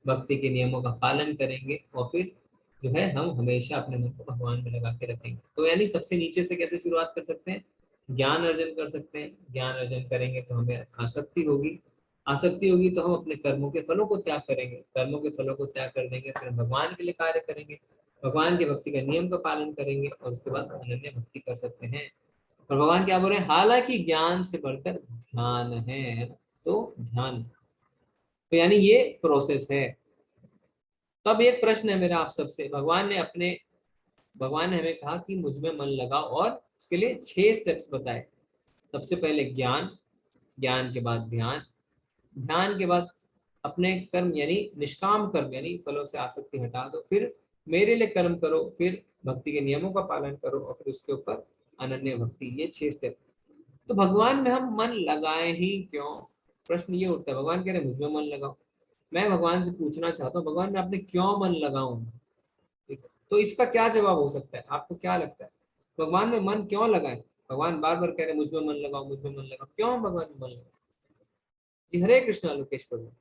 भक्ति के नियमों का पालन करेंगे, और फिर जो है हम हमेशा अपने मन को भगवान में लगा के रखेंगे। तो यानी सबसे नीचे से कैसे शुरुआत कर सकते हैं, ज्ञान अर्जन कर सकते हैं। ज्ञान अर्जन करेंगे तो हमें आसक्ति होगी, आसक्ति होगी तो हम अपने कर्मों के फलों को त्याग करेंगे, कर्मों के फलों को त्याग कर देंगे, फिर भगवान के लिए कार्य करेंगे, भगवान की भक्ति का नियम का पालन करेंगे, और उसके बाद अनन्य भक्ति कर सकते हैं। और भगवान क्या बोल रहे हैं, हालांकि ज्ञान से बढ़कर ध्यान है, तो ध्यान, तो यानी ये प्रोसेस है। तब एक प्रश्न है मेरा आप सबसे, भगवान ने हमें कहा कि मुझ में मन लगाओ, और उसके लिए 6 स्टेप्स बताए। सबसे पहले ज्ञान, ज्ञान के बाद ध्यान, ध्यान के बाद अपने कर्म यानी निष्काम कर्म यानी फलों से आसक्ति हटा दो, फिर मेरे लिए कर्म करो, फिर भक्ति के नियमों का पालन करो, और फिर उसके ऊपर अनन्य भक्ति। ये 6 स्टेप। तो भगवान में हम मन लगाए ही क्यों, प्रश्न ये उठता है। भगवान कह रहे मुझ में मन लगाओ, मैं भगवान से पूछना चाहता हूँ भगवान मैं अपने क्यों मन लगाऊं, तो इसका क्या जवाब हो सकता है, आपको क्या लगता है, भगवान में मन क्यों लगाएं? भगवान बार बार कह रहे मुझ में मन लगाओ, मुझ में मन लगाओ, क्यों भगवान में मन लगाओ? जी हरे कृष्णा लोकेश प्रभु।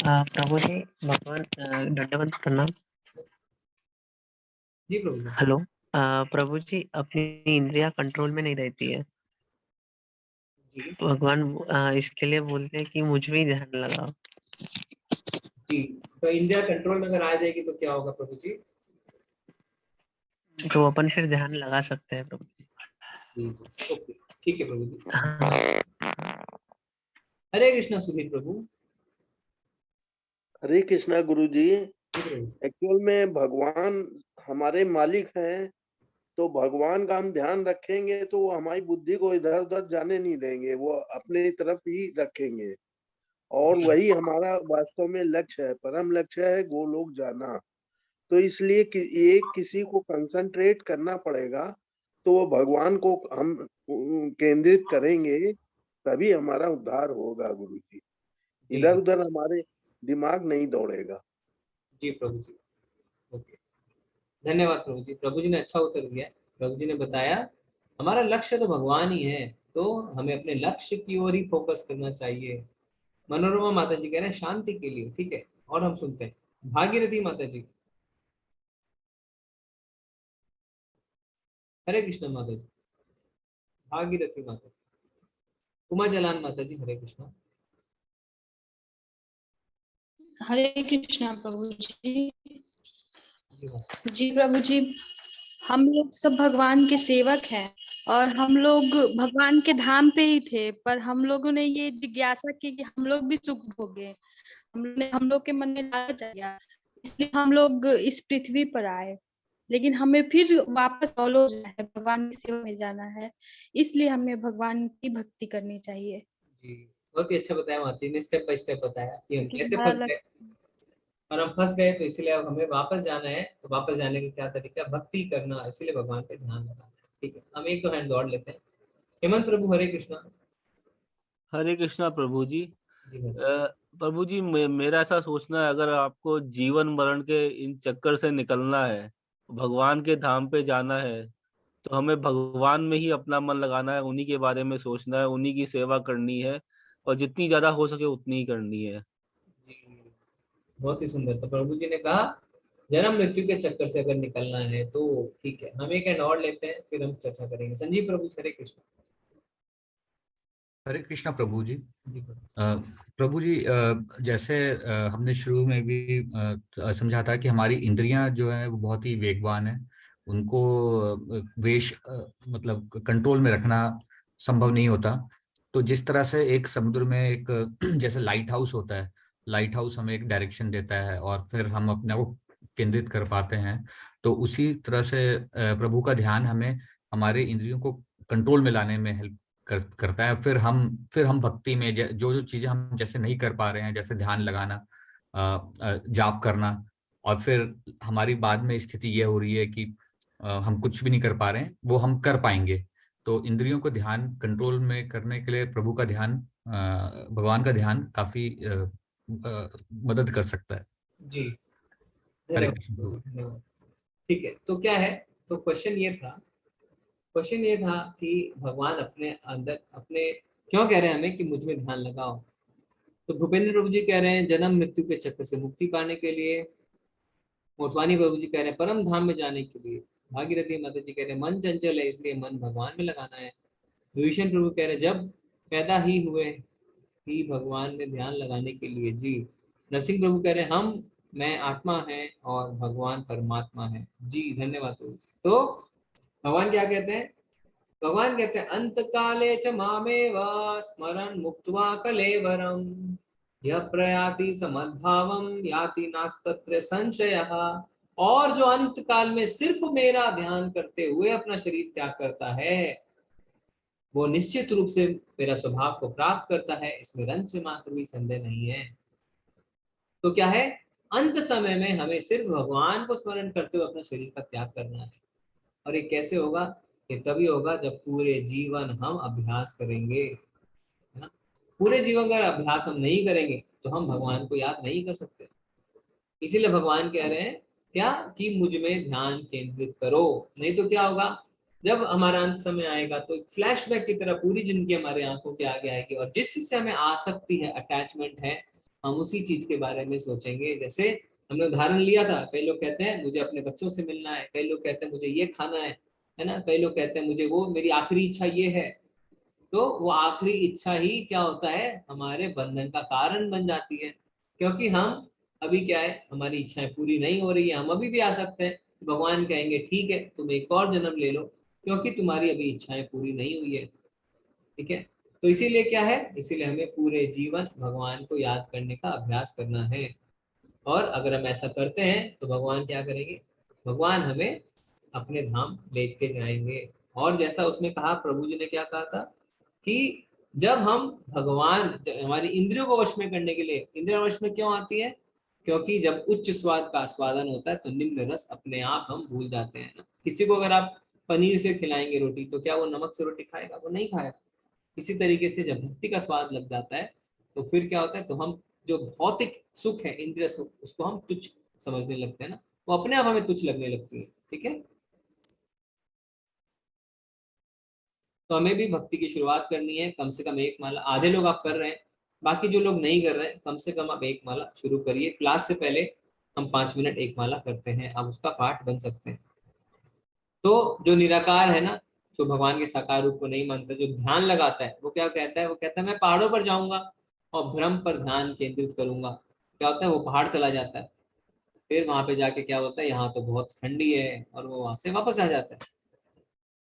प्रभु जी भगवान दंडवत प्रणाम। जी प्रभु जी। हेलो प्रभु जी, अपनी इंद्रिया कंट्रोल में नहीं रहती है, जी भगवान इसके लिए बोलते हैं कि मुझ में ही ध्यान लगाओ। जी, तो इंद्रिया कंट्रोल में अगर आ जाएगी तो क्या होगा प्रभु जी? तो अपन फिर ध्यान लगा सकते हैं प्रभु जी। जी जी, ओके, ठीक है प्रभु जी। हाँ। हरे कृष्णा सुधीर प्रभु। हरे कृष्णा गुरु जी। जी प्रभु जी। एक्चुअल में भगवान हमारे मालिक हैं, तो भगवान का हम ध्यान रखेंगे तो वो हमारी बुद्धि को इधर उधर जाने नहीं देंगे, वो अपने तरफ ही रखेंगे, और वही हमारा वास्तव में लक्ष्य है, परम लक्ष्य है गोलोक जाना। तो इसलिए ये किसी को कंसंट्रेट करना पड़ेगा, तो वो भगवान को हम केंद्रित करेंगे, तभी हमारा उद्धार होगा गुरु जी। इधर उधर हमारे दिमाग नहीं दौड़ेगा। जी प्रभु जी, ओके, धन्यवाद प्रभु जी। प्रभु जी ने अच्छा उत्तर दिया। प्रभु जी ने बताया हमारा लक्ष्य तो भगवान ही है, तो हमें अपने लक्ष्य की ओर ही फोकस करना चाहिए। मनोरमा माता जी कह रहे हैं शांति के लिए, ठीक है, और हम सुनते हैं भागीरथी माता जी। हरे कृष्ण माता जी। भागीरथी माता जी। उमा जलान माता जी। हरे कृष्णा। हरे कृष्णा प्रभु जी। जी माता। जी प्रभु जी, हम लोग सब भगवान के सेवक हैं, और हम लोग भगवान के धाम पे ही थे, पर हम लोगों ने ये जिज्ञासा की कि हम लोग भी सुख भोगे, हम लोग के मन में लालच आ गया, इसलिए हम लोग इस पृथ्वी पर आए। लेकिन हमें फिर वापस फॉलो है, भगवान की सेवा में जाना है, इसलिए हमें भगवान की भक्ति करनी चाहिए। जी बहुत ही अच्छा बताया माता जी ने, स्टेप बाय स्टेप बताया कि हम कैसे हमारा फंस गए, और हम फंस गए तो इसलिए अब हमें वापस जाना है। तो वापस जाने का क्या तरीका, भक्ति करना, इसलिए भगवान पे ध्यान लगाना है। ठीक है, हम एक तो हैंड्स और लेते हैं। हेमंत प्रभु। हरे कृष्णा। हरे कृष्णा प्रभु जी। जी माता। प्रभु जी मेरा ऐसा सोचना है, अगर आपको जीवन मरण के इन चक्कर से निकलना है, भगवान के धाम पे जाना है, तो हमें भगवान में ही अपना मन लगाना है, उन्हीं के बारे में सोचना है, उन्हीं की सेवा करनी है, और जितनी ज्यादा हो सके उतनी ही करनी है। जी, बहुत ही सुंदर। तो प्रभु जी ने कहा जन्म मृत्यु के चक्कर से अगर निकलना है तो ठीक है। हम एक एंड और लेते हैं, फिर हम चर्चा करेंगे। संजीव प्रभु, हरे कृष्ण। हरे कृष्णा प्रभु जी। जी प्रभु। प्रभु जी, जैसे हमने शुरू में भी समझा था कि हमारी इंद्रियां जो है वो बहुत ही वेगवान है। उनको मतलब कंट्रोल में रखना संभव नहीं होता। तो जिस तरह से एक समुद्र में एक जैसे लाइट हाउस होता है, लाइट हाउस हमें एक डायरेक्शन देता है और फिर हम अपने को केंद्रित कर पाते हैं। तो उसी तरह से प्रभु का ध्यान हमें हमारे इंद्रियों को कंट्रोल में लाने में हेल्प करता है। फिर हम भक्ति में जो जो चीजें हम जैसे नहीं कर पा रहे हैं, जैसे ध्यान लगाना, जाप करना, और फिर हमारी बाद में स्थिति ये हो रही है कि हम कुछ भी नहीं कर पा रहे हैं, वो हम कर पाएंगे। तो इंद्रियों को ध्यान कंट्रोल में करने के लिए प्रभु का ध्यान, भगवान का ध्यान काफी मदद कर सकता है। जी, हरे धन्यवाद कृष्ण प्रभु, प्रभु। धन्यवाद। ठीक है, तो क्या है, तो क्वेश्चन ये था कि भगवान अपने अंदर अपने क्यों कह रहे हैं हमें कि मुझ में ध्यान लगाओ। तो भूपेंद्र प्रभु जी कह रहे हैं जन्म मृत्यु के चक्कर से मुक्ति पाने के लिए। मोटवानी प्रभु जी कह रहे हैं परम धाम में जाने के लिए। भागीरथी माता जी कह रहे हैं मन चंचल है इसलिए मन भगवान में लगाना है। विभीषण प्रभु कह रहे हैं जब पैदा ही हुए ही भगवान में ध्यान लगाने के लिए। जी, नरसिंह प्रभु कह रहे हैं मैं आत्मा है और भगवान परमात्मा है। जी, धन्यवाद प्रभु। तो भगवान क्या कहते हैं? भगवान कहते हैं अंत काले च मामेव स्मरन् मुक्त्वा कलेवरम यह प्रयाति समद्भावम याति नास्तत्र संशयः। और जो अंत काल में सिर्फ मेरा ध्यान करते हुए अपना शरीर त्याग करता है वो निश्चित रूप से मेरा स्वभाव को प्राप्त करता है, इसमें रंच मात्र भी संदेह नहीं है। तो क्या है, अंत समय में हमें सिर्फ भगवान को स्मरण करते हुए अपना शरीर का त्याग करना है। और ये कैसे होगा? ये तभी होगा जब पूरे जीवन हम अभ्यास करेंगे, है ना। पूरे जीवन का अभ्यास हम नहीं करेंगे तो हम भगवान को याद नहीं कर सकते। इसीलिए भगवान कह रहे हैं क्या कि मुझ में ध्यान केंद्रित करो। नहीं तो क्या होगा, जब हमारा अंत समय आएगा तो एक फ्लैशबैक की तरह पूरी जिंदगी हमारे आंखों के आगे आएगी और जिस चीज से हमें आसक्ति है, अटैचमेंट है, हम उसी चीज के बारे में सोचेंगे। जैसे हमने उदाहरण लिया था, कई लोग कहते हैं मुझे अपने बच्चों से मिलना है, कई लोग कहते हैं मुझे ये खाना है ना, कई लोग कहते हैं मुझे वो, मेरी आखिरी इच्छा ये है। तो वो आखिरी इच्छा ही क्या होता है, हमारे बंधन का कारण बन जाती है। क्योंकि हम अभी क्या है, हमारी इच्छाएं पूरी नहीं हो रही है, हम अभी भी आ सकते हैं। भगवान कहेंगे ठीक है तुम एक और जन्म ले लो क्योंकि तुम्हारी अभी इच्छाएं पूरी नहीं हुई है। ठीक है, तो इसीलिए क्या है, इसीलिए हमें पूरे जीवन भगवान को याद करने का अभ्यास करना है। और अगर हम ऐसा करते हैं तो भगवान क्या करेंगे, भगवान हमें अपने धाम ले के जाएंगे। और जैसा उसमें कहा, प्रभु जी ने क्या कहा था कि जब हम भगवान, हमारी इंद्रियों को वश में करने के लिए, इंद्रिया वश में क्यों आती है, क्योंकि जब उच्च स्वाद का आस्वादन होता है तो निम्न रस अपने आप हम भूल जाते हैं ना। किसी को अगर आप पनीर से खिलाएंगे रोटी तो क्या वो नमक से रोटी खाएगा? वो नहीं खाएगा। इसी तरीके से जब भक्ति का स्वाद लग जाता है तो फिर क्या होता है, तो हम जो भौतिक सुख है, इंद्रिय सुख, उसको हम तुच्छ समझने लगते हैं ना, वो अपने आप हमें तुच्छ लगने लगती है। ठीक है, तो हमें भी भक्ति की शुरुआत करनी है। कम से कम एक माला, आधे लोग आप कर रहे हैं, बाकी जो लोग नहीं कर रहे हैं कम से कम आप एक माला शुरू करिए। क्लास से पहले हम 5 मिनट एक माला करते हैं, आप उसका पाठ बन सकते हैं। तो जो निराकार है ना, जो भगवान के साकार रूप को नहीं मानता, जो ध्यान लगाता है, वो क्या कहता है, वो कहता है मैं पहाड़ों पर जाऊंगा और ब्रह्म पर ध्यान केंद्रित करूंगा। क्या होता है, वो पहाड़ चला जाता है, फिर वहां पे जाके क्या होता है, यहाँ तो बहुत ठंडी है, और वो वहां से वापस आ जाता है।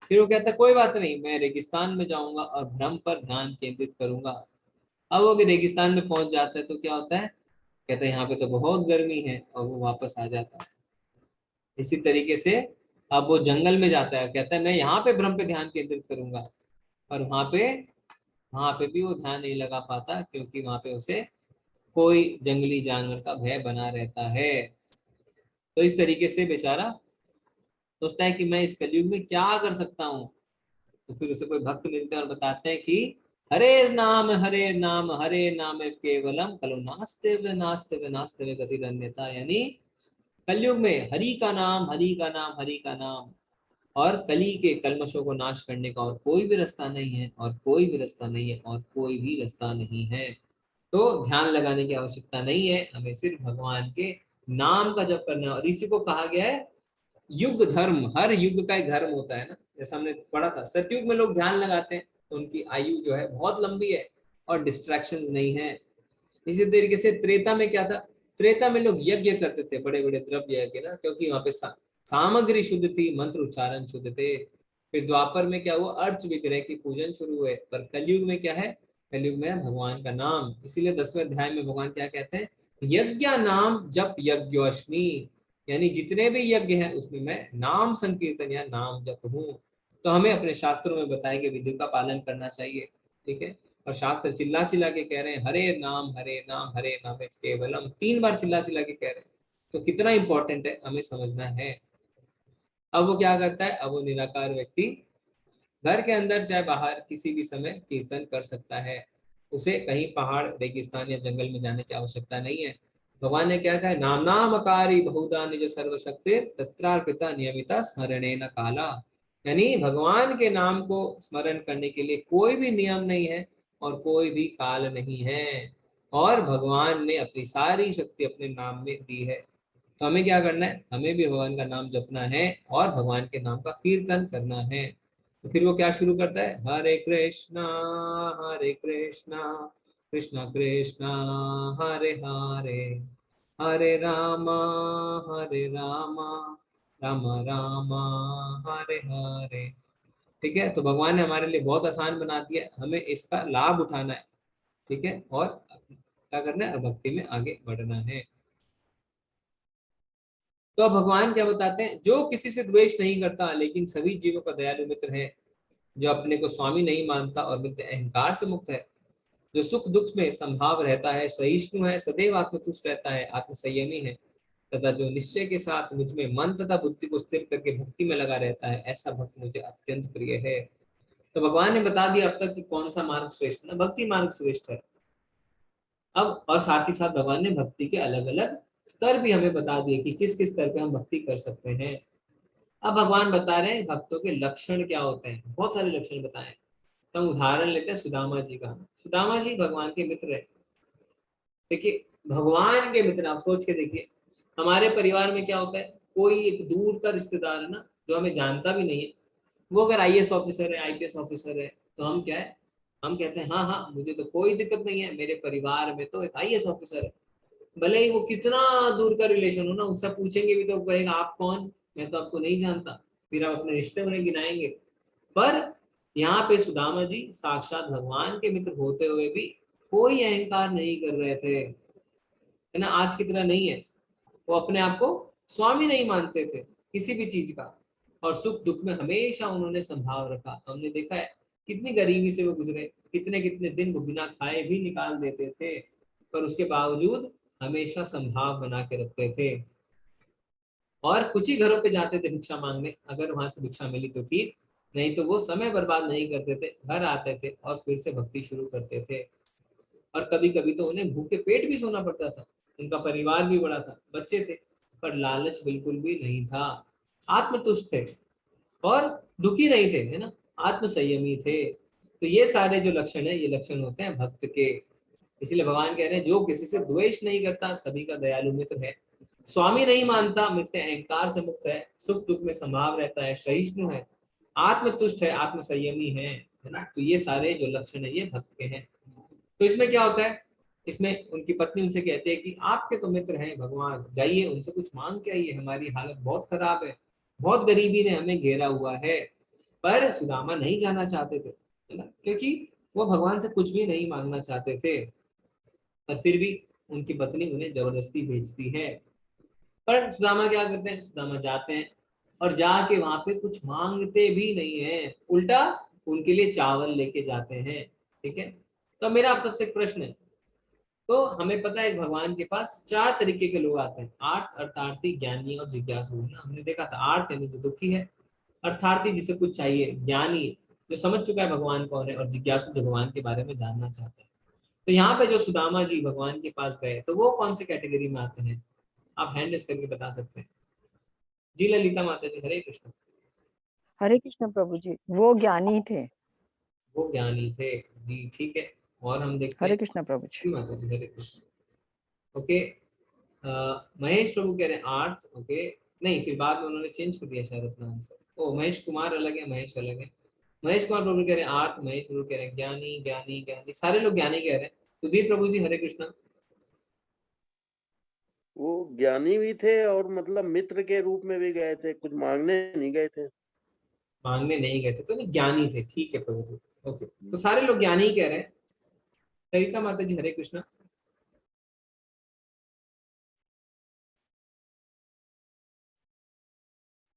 फिर वो कहता है कोई बात नहीं, मैं रेगिस्तान में जाऊंगा और ब्रह्म पर ध्यान केंद्रित करूंगा। अब वो रेगिस्तान में पहुंच जाता है तो क्या होता है, कहता है यहाँ पे तो बहुत गर्मी है, और वो वापस आ जाता है। इसी तरीके से अब वो जंगल में जाता है, कहता है मैं यहाँ पे ब्रह्म पे ध्यान केंद्रित करूंगा, और वहां पे भी वो ध्यान नहीं लगा पाता क्योंकि वहां पे उसे कोई जंगली जानवर का भय बना रहता है। तो इस तरीके से बेचारा सोचता है कि मैं इस कलयुग में क्या कर सकता हूँ। तो फिर उसे कोई भक्त मिलते हैं और बताते हैं कि हरे नाम हरे नाम केवलम कलो नास्ते नास्ते नास्ते गतिरन्यथा। यानी कलयुग में हरि का नाम, हरि का नाम, हरि का नाम, और कली के कल्मशों को नाश करने का और कोई भी रास्ता नहीं है, और कोई भी रास्ता नहीं है, और कोई भी रास्ता नहीं है। तो ध्यान लगाने की आवश्यकता नहीं है, हमें सिर्फ भगवान के नाम का जप करना है। और इसी को कहा गया है युग धर्म। हर युग का एक धर्म होता है ना, जैसा हमने पढ़ा था। सतयुग में लोग ध्यान लगाते हैं तो उनकी आयु जो है बहुत लंबी है और डिस्ट्रैक्शंस नहीं है। इसी तरीके से त्रेता में क्या था, त्रेता में लोग यज्ञ करते थे, बड़े बड़े द्रव्य यज्ञ ना, क्योंकि वहां पे सामग्री शुद्ध थी, मंत्र उच्चारण शुद्ध थे। फिर द्वापर में क्या हुआ, अर्च विग्रह की पूजन शुरू हुए। पर कलयुग में क्या है, कलयुग में है भगवान का नाम। इसीलिए 10वें अध्याय में भगवान क्या कहते हैं, यज्ञ नाम जप यज्ञोष्मी, यानी जितने भी यज्ञ हैं उसमें मैं नाम संकीर्तन या नाम जप हूँ। तो हमें अपने शास्त्रों में बताए गए विधि का पालन करना चाहिए, ठीक है। और शास्त्र चिल्ला चिल्ला के कह रहे हैं हरे नाम हरे नाम हरे नाम केवलम, 3 बार चिल्ला चिल्ला के कह रहे हैं। तो कितना इंपॉर्टेंट है हमें समझना है। अब वो क्या करता है, अब वो निराकार व्यक्ति घर के अंदर चाहे बाहर किसी भी समय कीर्तन कर सकता है। उसे कहीं पहाड़ रेगिस्तान या जंगल में जाने की आवश्यकता नहीं है। भगवान ने क्या कहा, नाम नामकारी बहुधा निज सर्वशक्ति तत्रार्पिता नियमिता स्मरणे न काला, यानी भगवान के नाम को स्मरण करने के लिए कोई भी नियम नहीं है और कोई भी काल नहीं है। और भगवान ने अपनी सारी शक्ति अपने नाम में दी है। तो हमें क्या करना है, हमें भी भगवान का नाम जपना है और भगवान के नाम का कीर्तन करना है। तो फिर वो क्या शुरू करता है, हरे कृष्णा कृष्णा कृष्णा हरे हरे, हरे रामा राम राम हरे हरे। ठीक है, तो भगवान ने हमारे लिए बहुत आसान बना दिया, हमें इसका लाभ उठाना है, ठीक है, और क्या करना है, भक्ति में आगे बढ़ना है। तो अब भगवान क्या बताते हैं, जो किसी से द्वेष नहीं करता लेकिन सभी जीवों का दयालु मित्र है, जो अपने को स्वामी नहीं मानता और मित्र अहंकार से मुक्त है, जो सुख दुख में संभाव रहता है, सहिष्णु है, सदैव आत्मतुष्ट रहता है, आत्मसंयमी है, तथा जो निश्चय के साथ मुझ में मन तथा बुद्धि को स्थिर करके भक्ति में लगा रहता है, ऐसा भक्त मुझे अत्यंत प्रिय है। तो भगवान ने बता दिया अब तक कि कौन सा मार्ग श्रेष्ठ है, भक्ति मार्ग श्रेष्ठ है। अब और साथ ही साथ भगवान ने भक्ति के अलग अलग स्तर भी हमें बता दिए कि किस किस स्तर पे हम भक्ति कर सकते हैं। अब भगवान बता रहे हैं भक्तों के लक्षण क्या होते हैं, बहुत सारे लक्षण बताए। तो हम उदाहरण लेते हैं सुदामा जी का। सुदामा जी भगवान के मित्र है। देखिए भगवान के मित्र, आप सोच के देखिए, हमारे परिवार में क्या होता है, कोई एक दूर का रिश्तेदार है ना, जो हमें जानता भी नहीं है, वो अगर IAS ऑफिसर है, IPS ऑफिसर है, तो हम क्या है, हम कहते हैं हाँ हाँ मुझे तो कोई दिक्कत नहीं है, मेरे परिवार में तो एक IAS ऑफिसर है। भले ही वो कितना दूर का रिलेशन हो ना, उससे पूछेंगे भी तो कहेगा आप कौन, मैं तो आपको नहीं जानता, फिर आप अपने रिश्ते उन्हें गिनाएंगे। पर यहाँ पे सुदामा जी साक्षात भगवान के मित्र होते हुए भी कोई अहंकार नहीं कर रहे थे, है ना, आज की तरह नहीं है। वो अपने आप को स्वामी नहीं मानते थे किसी भी चीज का, और सुख दुख में हमेशा उन्होंने संभाव रखा। हमने देखा है कितनी गरीबी से वो गुजरे, कितने कितने दिन वो बिना खाए भी निकाल देते थे, पर उसके बावजूद हमेशा संभाव बना के रखते थे। और कुछ ही घरों पे जाते थे भिक्षा मांगने, अगर वहां से भिक्षा मिली तो ठीक, नहीं तो वो समय बर्बाद नहीं करते थे, घर आते थे और फिर से भक्ति शुरू करते थे। और कभी कभी तो उन्हें भूखे पेट भी सोना पड़ता था, उनका परिवार भी बड़ा था, बच्चे थे, पर लालच बिल्कुल भी नहीं था, आत्मतुष्ट थे और दुखी नहीं थे, है ना, आत्मसंयमी थे। तो ये सारे जो लक्षण है, ये लक्षण होते हैं भक्त के। इसलिए भगवान कह रहे हैं जो किसी से द्वेष नहीं करता, सभी का दयालु मित्र है, स्वामी नहीं मानता, मित्र अहंकार से मुक्त है, सुख दुख में संभाव रहता है, सहिष्णु है, आत्मतुष्ट है, आत्मसंयमी है ना। तो ये सारे जो लक्षण है ये भक्त के हैं। तो इसमें क्या होता है, इसमें उनकी पत्नी उनसे कहती है कि आपके तो मित्र हैं भगवान, जाइए उनसे कुछ मांग के आइए, हमारी हालत बहुत खराब है, बहुत गरीबी ने हमें घेरा हुआ है। पर सुदामा नहीं जाना चाहते थे, है ना, क्योंकि वो भगवान से कुछ भी नहीं मांगना चाहते थे। पर फिर भी उनकी पत्नी उन्हें जबरदस्ती भेजती है। पर सुदामा क्या करते हैं, सुदामा जाते हैं और जाके वहां पे कुछ मांगते भी नहीं है, उल्टा उनके लिए चावल लेके जाते हैं। ठीक है, तो मेरा आप सबसे एक प्रश्न है, तो हमें पता है भगवान के पास 4 तरीके के लोग आते हैं, आर्थ, अर्थार्थी, ज्ञानी और जिज्ञासु। हमने देखा था आर्थ यानी जो दुखी है, अर्थार्थी जिसे कुछ चाहिए, ज्ञानी जो समझ चुका है भगवान कौन है, और जिज्ञासु जो भगवान के बारे में जानना चाहता है। तो यहाँ पे जो सुदामा जी भगवान के पास गए, तो वो कौन से कैटेगरी में आते हैं, आप हैंड रेस करके बता सकते हैं। जी ललिता माता जी, हरे कृष्ण। हरे कृष्ण प्रभु जी, वो ज्ञानी थे। वो ज्ञानी थे जी, ठीक है। और हम देखते हरे हैं कृष्ण प्रभु जी। माता जी, हरे कृष्ण। ओके, महेश प्रभु कह रहे हैं आर्थ। ओके, नहीं फिर बाद में उन्होंने चेंज कर दिया शायद अपना आंसर। ओ, महेश कुमार अलग है, महेश अलग है। महेश कुमार प्रभु कह रहे हैं आर्थ, महेश प्रभु कह रहे हैं ज्ञानी ज्ञानी ज्ञानी, सारे लोग ज्ञानी कह रहे हैं। सुधीर प्रभु जी, हरे कृष्णा। वो ज्ञानी भी थे और मतलब मित्र के रूप में भी गए थे, कुछ मांगने नहीं गए थे। मांगने नहीं गए थे तो नहीं, ज्ञानी थे, ठीक है प्रभु जी। ओके, तो सारे लोग ज्ञानी कह रहे हैं। सरिता माता जी, हरे कृष्णा।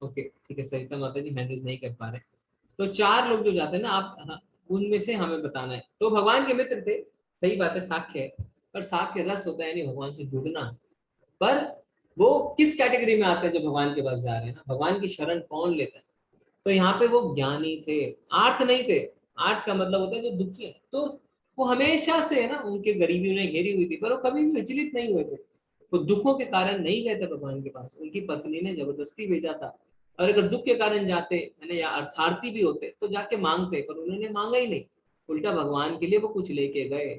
ओके, ठीक है, सरिता माता जी हैंड रेज नहीं कर पा रहे। तो 4 लोग जो जाते हैं ना, आप हाँ, उनमें से हमें बताना है। तो भगवान के मित्र थे, सही बात है, साख्य है। पर साख्य रस होता है, यानी भगवान से जुड़ना। पर वो किस कैटेगरी में आते हैं जो भगवान के पास जा रहे हैं ना, भगवान की शरण कौन लेता है? तो यहाँ पे वो ज्ञानी थे, आर्थ नहीं थे। आर्थ का मतलब होता है जो दुखी है। तो वो हमेशा से है ना, उनके गरीबी उन्हें घेरी हुई थी, पर वो कभी भी विचलित नहीं हुए थे। वो दुखों के कारण नहीं गए थे भगवान के पास, उनकी पत्नी ने जबरदस्ती भेजा था। और अगर दुख के कारण जाते है ना, या अर्थार्थी भी होते तो जाके मांगते, पर उन्होंने मांगा ही नहीं। उल्टा भगवान के लिए वो कुछ लेके गए।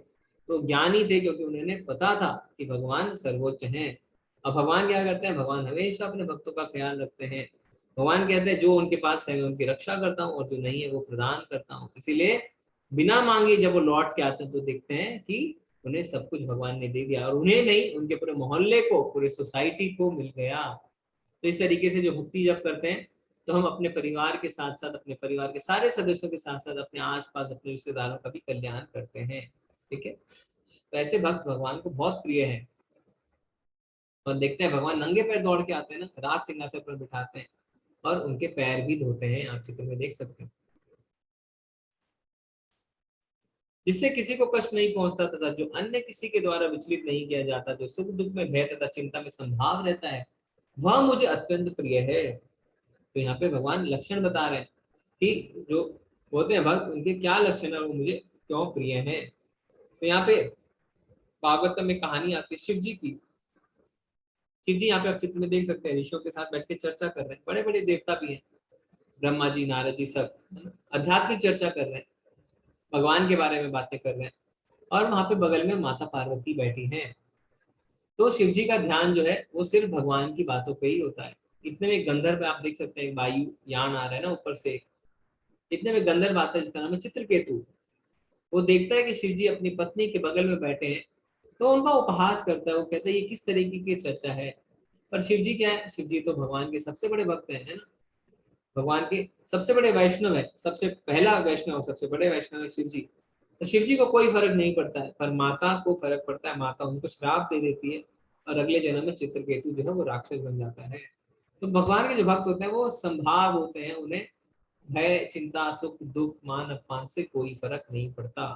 तो ज्ञानी थे, क्योंकि उन्हें पता था कि भगवान सर्वोच्च हैं। अब भगवान क्या करते हैं, भगवान हमेशा अपने भक्तों का ख्याल रखते हैं। भगवान कहते हैं जो उनके पास है मैं उनकी रक्षा करता हूँ, और जो नहीं है वो प्रदान करता हूँ। इसीलिए बिना मांगे जब वो लौट के आते हैं तो देखते हैं कि उन्हें सब कुछ भगवान ने दे दिया, और उन्हें नहीं, उनके पूरे मोहल्ले को, पूरे सोसाइटी को मिल गया। तो इस तरीके से जो भक्ति जब करते हैं तो हम अपने परिवार के साथ साथ, अपने परिवार के सारे सदस्यों के साथ साथ अपने आसपास अपने रिश्तेदारों का भी कल्याण करते हैं। ठीक है, तो ऐसे भक्त भगवान को बहुत प्रिय है। और देखते हैं भगवान नंगे पैर दौड़ के आते हैं ना, राज सिंहासन पर बिठाते हैं और उनके पैर भी धोते हैं, आप चित्र में देख सकते हैं। जिससे किसी को कष्ट नहीं पहुंचता तथा जो अन्य किसी के द्वारा विचलित नहीं किया जाता, जो सुख दुख में भय तथा चिंता में संभाव रहता है, वह मुझे अत्यंत प्रिय है। तो यहाँ पे भगवान लक्षण बता रहे हैं कि जो होते हैं भक्त, उनके क्या लक्षण है, वो मुझे क्यों प्रिय है। तो यहाँ पे भागवतम में कहानी आती है शिव जी की। शिव जी यहाँ पे आप चित्र में देख सकते हैं, ऋषियों के साथ बैठ के चर्चा कर रहे हैं। बड़े बड़े देवता भी हैं, ब्रह्मा जी, नारद जी, सब आध्यात्मिक चर्चा कर रहे हैं, भगवान के बारे में बातें कर रहे हैं। और वहां पे बगल में माता पार्वती बैठी हैं। तो शिव जी का ध्यान जो है वो सिर्फ भगवान की बातों पे ही होता है। इतने में गंधर्व, आप देख सकते हैं वायु यान आ रहा है ना ऊपर से, इतने में गंधर्व आता है जिसका नाम है चित्रकेतु। वो देखता है कि शिव जी अपनी पत्नी के बगल में बैठे हैं, तो उनका उपहास करता है। वो कहता है ये किस तरीके की चर्चा है। पर शिव जी क्या है, शिव जी तो भगवान के सबसे बड़े भक्त हैं, है ना, भगवान के सबसे बड़े वैष्णव है, सबसे पहला वैष्णव, सबसे बड़े वैष्णव है शिव जी। तो शिव जी को कोई फर्क नहीं पड़ता है, पर माता को फर्क पड़ता है। माता उनको श्राप दे देती है और अगले जन्म में चित्रकेतु जो है वो राक्षस बन जाता है। तो भगवान के जो भक्त होते हैं वो संभाव होते हैं, उन्हें भय चिंता सुख दुख मान अपमान से कोई फर्क नहीं पड़ता।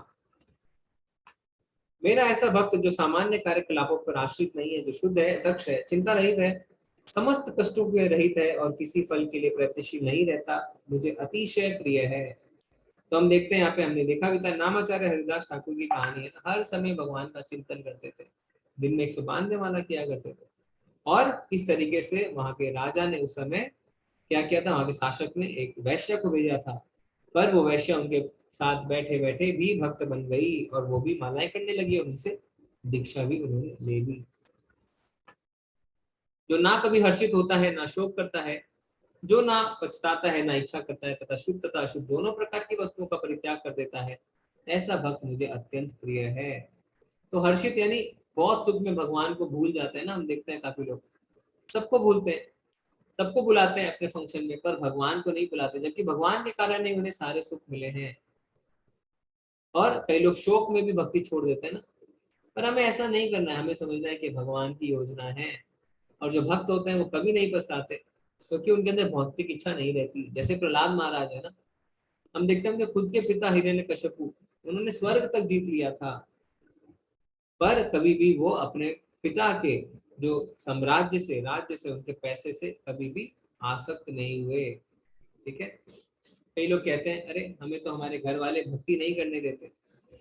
मेरा ऐसा भक्त जो सामान्य कार्यकलापों पर आश्रित नहीं है, जो शुद्ध है, दक्ष है, चिंता रहित है, समस्त कष्टों के रहित है और किसी फल के लिए प्रयत्नशील नहीं रहता, मुझे अतिशय प्रिय है। तो हम देखते हैं यहाँ पे, हमने देखा भी था, नामाचार्य हरिदास ठाकुर की कहानी है, हर समय भगवान का चिंतन करते थे, दिन में 192 माला किया करते थे। और इस तरीके से वहां के राजा ने उस समय क्या किया था, वहां के शासक ने एक वैश्य को भेजा था, पर वो वैश्य उनके साथ बैठे बैठे भी भक्त बन गई और वो भी मालाएं करने लगी और उनसे दीक्षा भी उन्होंने ले ली। जो ना कभी हर्षित होता है, ना शोक करता है, जो ना पछताता है, ना इच्छा करता है, तथा शुभ तथा अशुभ दोनों प्रकार की वस्तुओं का परित्याग कर देता है, ऐसा भक्त मुझे अत्यंत प्रिय है। तो हर्षित यानी बहुत सुख में भगवान को भूल जाते हैं ना, हम देखते हैं काफी लोग सबको भूलते हैं, सबको बुलाते हैं अपने फंक्शन में, पर भगवान को नहीं बुलाते, जबकि भगवान के कारण ही उन्हें सारे सुख मिले हैं। और कई लोग शोक में भी भक्ति छोड़ देते हैं ना, पर हमें ऐसा नहीं करना है। हमें समझना है कि भगवान की योजना है, और जो भक्त होते हैं वो कभी नहीं पछताते, क्योंकि उनके अंदर भौतिक इच्छा नहीं रहती। जैसे प्रहलाद महाराज है ना, हम देखते हैं उनके खुद के पिता हिरण्यकश्यपु, उन्होंने स्वर्ग तक जीत लिया था, पर कभी भी वो अपने पिता के जो साम्राज्य से, राज्य से, उनके पैसे से कभी भी आसक्त नहीं हुए। ठीक है, कई लोग कहते हैं अरे हमें तो हमारे घर वाले भक्ति नहीं करने देते,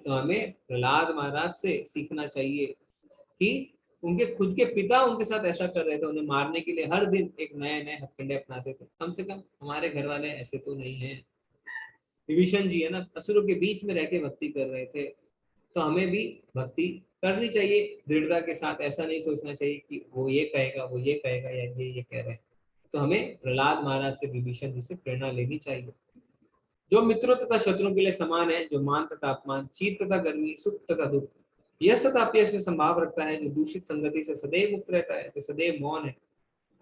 तो हमें प्रहलाद महाराज से सीखना चाहिए कि उनके खुद के पिता उनके साथ ऐसा कर रहे थे, उन्हें मारने के लिए हर दिन एक नए नए हथकंडे अपनाते थे। कम से कम हमारे घर वाले ऐसे तो नहीं है। विभीषण जी है ना, असुरों के बीच में रह के भक्ति कर रहे थे, तो हमें भी भक्ति करनी चाहिए दृढ़ता के साथ। ऐसा नहीं सोचना चाहिए कि वो ये कहेगा, वो ये कहेगा, या ये कह रहे हैं। तो हमें प्रहलाद महाराज से, विभीषण जी से प्रेरणा लेनी चाहिए। जो मित्रों तथा शत्रुओं के लिए समान है, जो मान तथा अपमान, शीत तथा गर्मी, सुख तथा दुख, यश तथा अपयश में संभाव रखता है, जो दूषित संगति से सदैव मुक्त रहता है, जो सदैव मौन है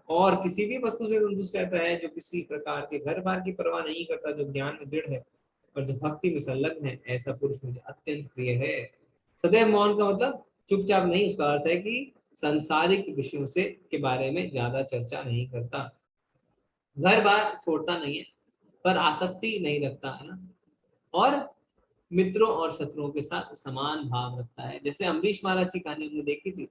और किसी भी वस्तु से संतुष्ट रहता है, जो किसी प्रकार के घर बार की परवाह नहीं करता, जो ज्ञान में दृढ़ है और जो भक्ति में संलग्न है, ऐसा पुरुष मुझे अत्यंत प्रिय है। सदैव मौन का मतलब चुपचाप नहीं, उसका अर्थ है कि सांसारिक विषयों से के बारे में ज्यादा चर्चा नहीं करता, घर बार छोड़ता नहीं है, पर आसक्ति नहीं रखता है ना, और मित्रों और शत्रुओं के साथ समान भाव रखता है। जैसे अम्बरीश महाराज की कहानी हमने देखी थी,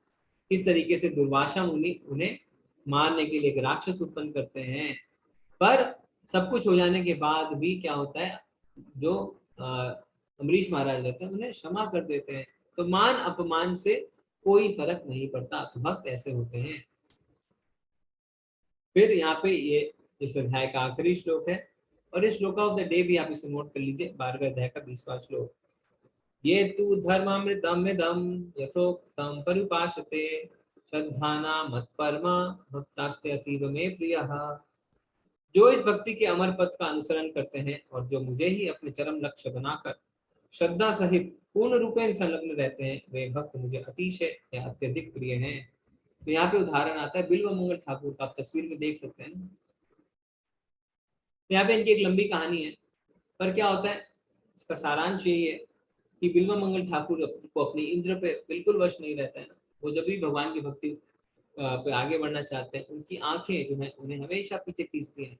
किस तरीके से दुर्वासा मुनि उन्हें मारने के लिए एक राक्षस उत्पन्न करते हैं, पर सब कुछ हो जाने के बाद भी क्या होता है, जो अम्बरीश महाराज रहते हैं उन्हें क्षमा कर देते हैं। तो मान अपमान से कोई फर्क नहीं पड़ता, तो भक्त ऐसे होते हैं। फिर यहाँ पे ये इस अध्याय का आखिरी श्लोक है, और ये श्लोक ऑफ द डे भी आप इसे नोट कर लीजिए, 12वें अध्याय का 20वां श्लोक। ये तु धर्मामृतम इदं यथोक्तं परुपासते श्रद्धाना मत्परमा भक्तास्ते अतीव मे प्रियः। जो इस भक्ति के अमर पथ का अनुसरण करते हैं और जो मुझे ही अपने चरम लक्ष्य बनाकर श्रद्धा सहित पूर्ण रूप में संलग्न रहते हैं, वे भक्त मुझे अतिशय या अत्यधिक प्रिय हैं। तो यहाँ पे उदाहरण आता है बिल्व मंगल ठाकुर का, आप तस्वीर में देख सकते हैं। यहाँ पे इनकी एक लंबी कहानी है, पर क्या होता है, इसका सारांश यही है कि बिल्व मंगल ठाकुर को अपनी इंद्र पे बिल्कुल वश नहीं रहता है ना। वो जब भी भगवान की भक्ति पे आगे बढ़ना चाहते हैं, उनकी आंखें जो है उन्हें हमेशा पीछे खींचती हैं।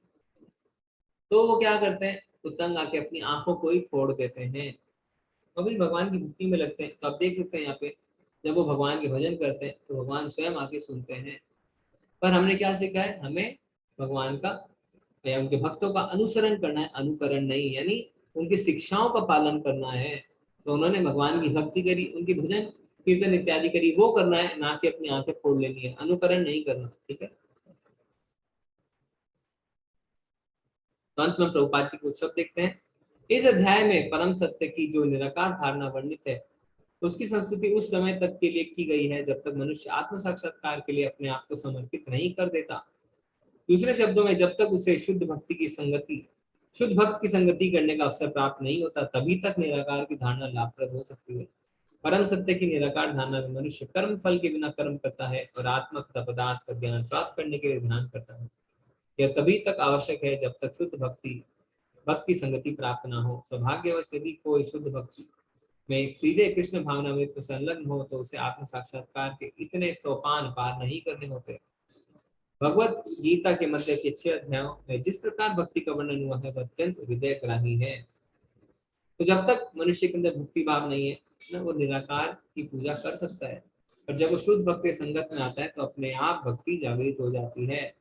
तो वो क्या करते हैं, तंग आके अपनी आंखों को ही फोड़ देते हैं, और फिर भगवान की भक्ति में लगते हैं। तो आप देख सकते हैं यहाँ पे जब वो भगवान के भजन करते हैं तो भगवान स्वयं आके सुनते हैं। पर हमने क्या सीखा है, हमें भगवान का या उनके भक्तों का अनुसरण करना है, अनुकरण नहीं, यानी उनकी शिक्षाओं का पालन करना है। तो उन्होंने भगवान की भक्ति करी, उनकी भजन कीर्तन इत्यादि करी, वो करना है, ना कि अपनी आंखें फोड़ लेनी है, अनुकरण नहीं करना। ठीक है, तो अंत में प्रभुपाद जी को शब्द देखते हैं। इस अध्याय में परम सत्य की जो निराकार धारणा वर्णित है, तो उसकी संस्तुति उस समय तक के लिए की गई है जब तक मनुष्य आत्म साक्षात्कार के लिए अपने आप को समर्पित नहीं कर देता। दूसरे शब्दों में, जब तक उसे शुद्ध भक्त की संगति करने का अवसर प्राप्त नहीं होता, तभी तक निराकार की धारणा लाभप्रद हो सकती है। परम सत्य की निराकार धारणा में मनुष्य कर्म फल के बिना कर्म करता है और आत्मा तथा पदार्थ का ज्ञान प्राप्त करने के लिए ध्यान करता है। यह तभी तक आवश्यक है जब तक शुद्ध भक्ति संगति प्राप्त न हो। सौभाग्यवश यदि कोई शुद्ध भक्ति में सीधे कृष्ण भावनामृत में संलग्न हो, तो उसे आत्म साक्षात्कार के इतने सोपान पार नहीं करने होते। भगवत गीता के मध्य के 6 अध्यायों में जिस प्रकार भक्ति का वर्णन हुआ है, वह अत्यंत हृदयग्राही है। तो जब तक मनुष्य के अंदर भक्ति भाव नहीं है ना, वो निराकार की पूजा कर सकता है, और जब वो शुद्ध भक्ति संगत में आता है तो अपने आप भक्ति जागृत हो जाती है।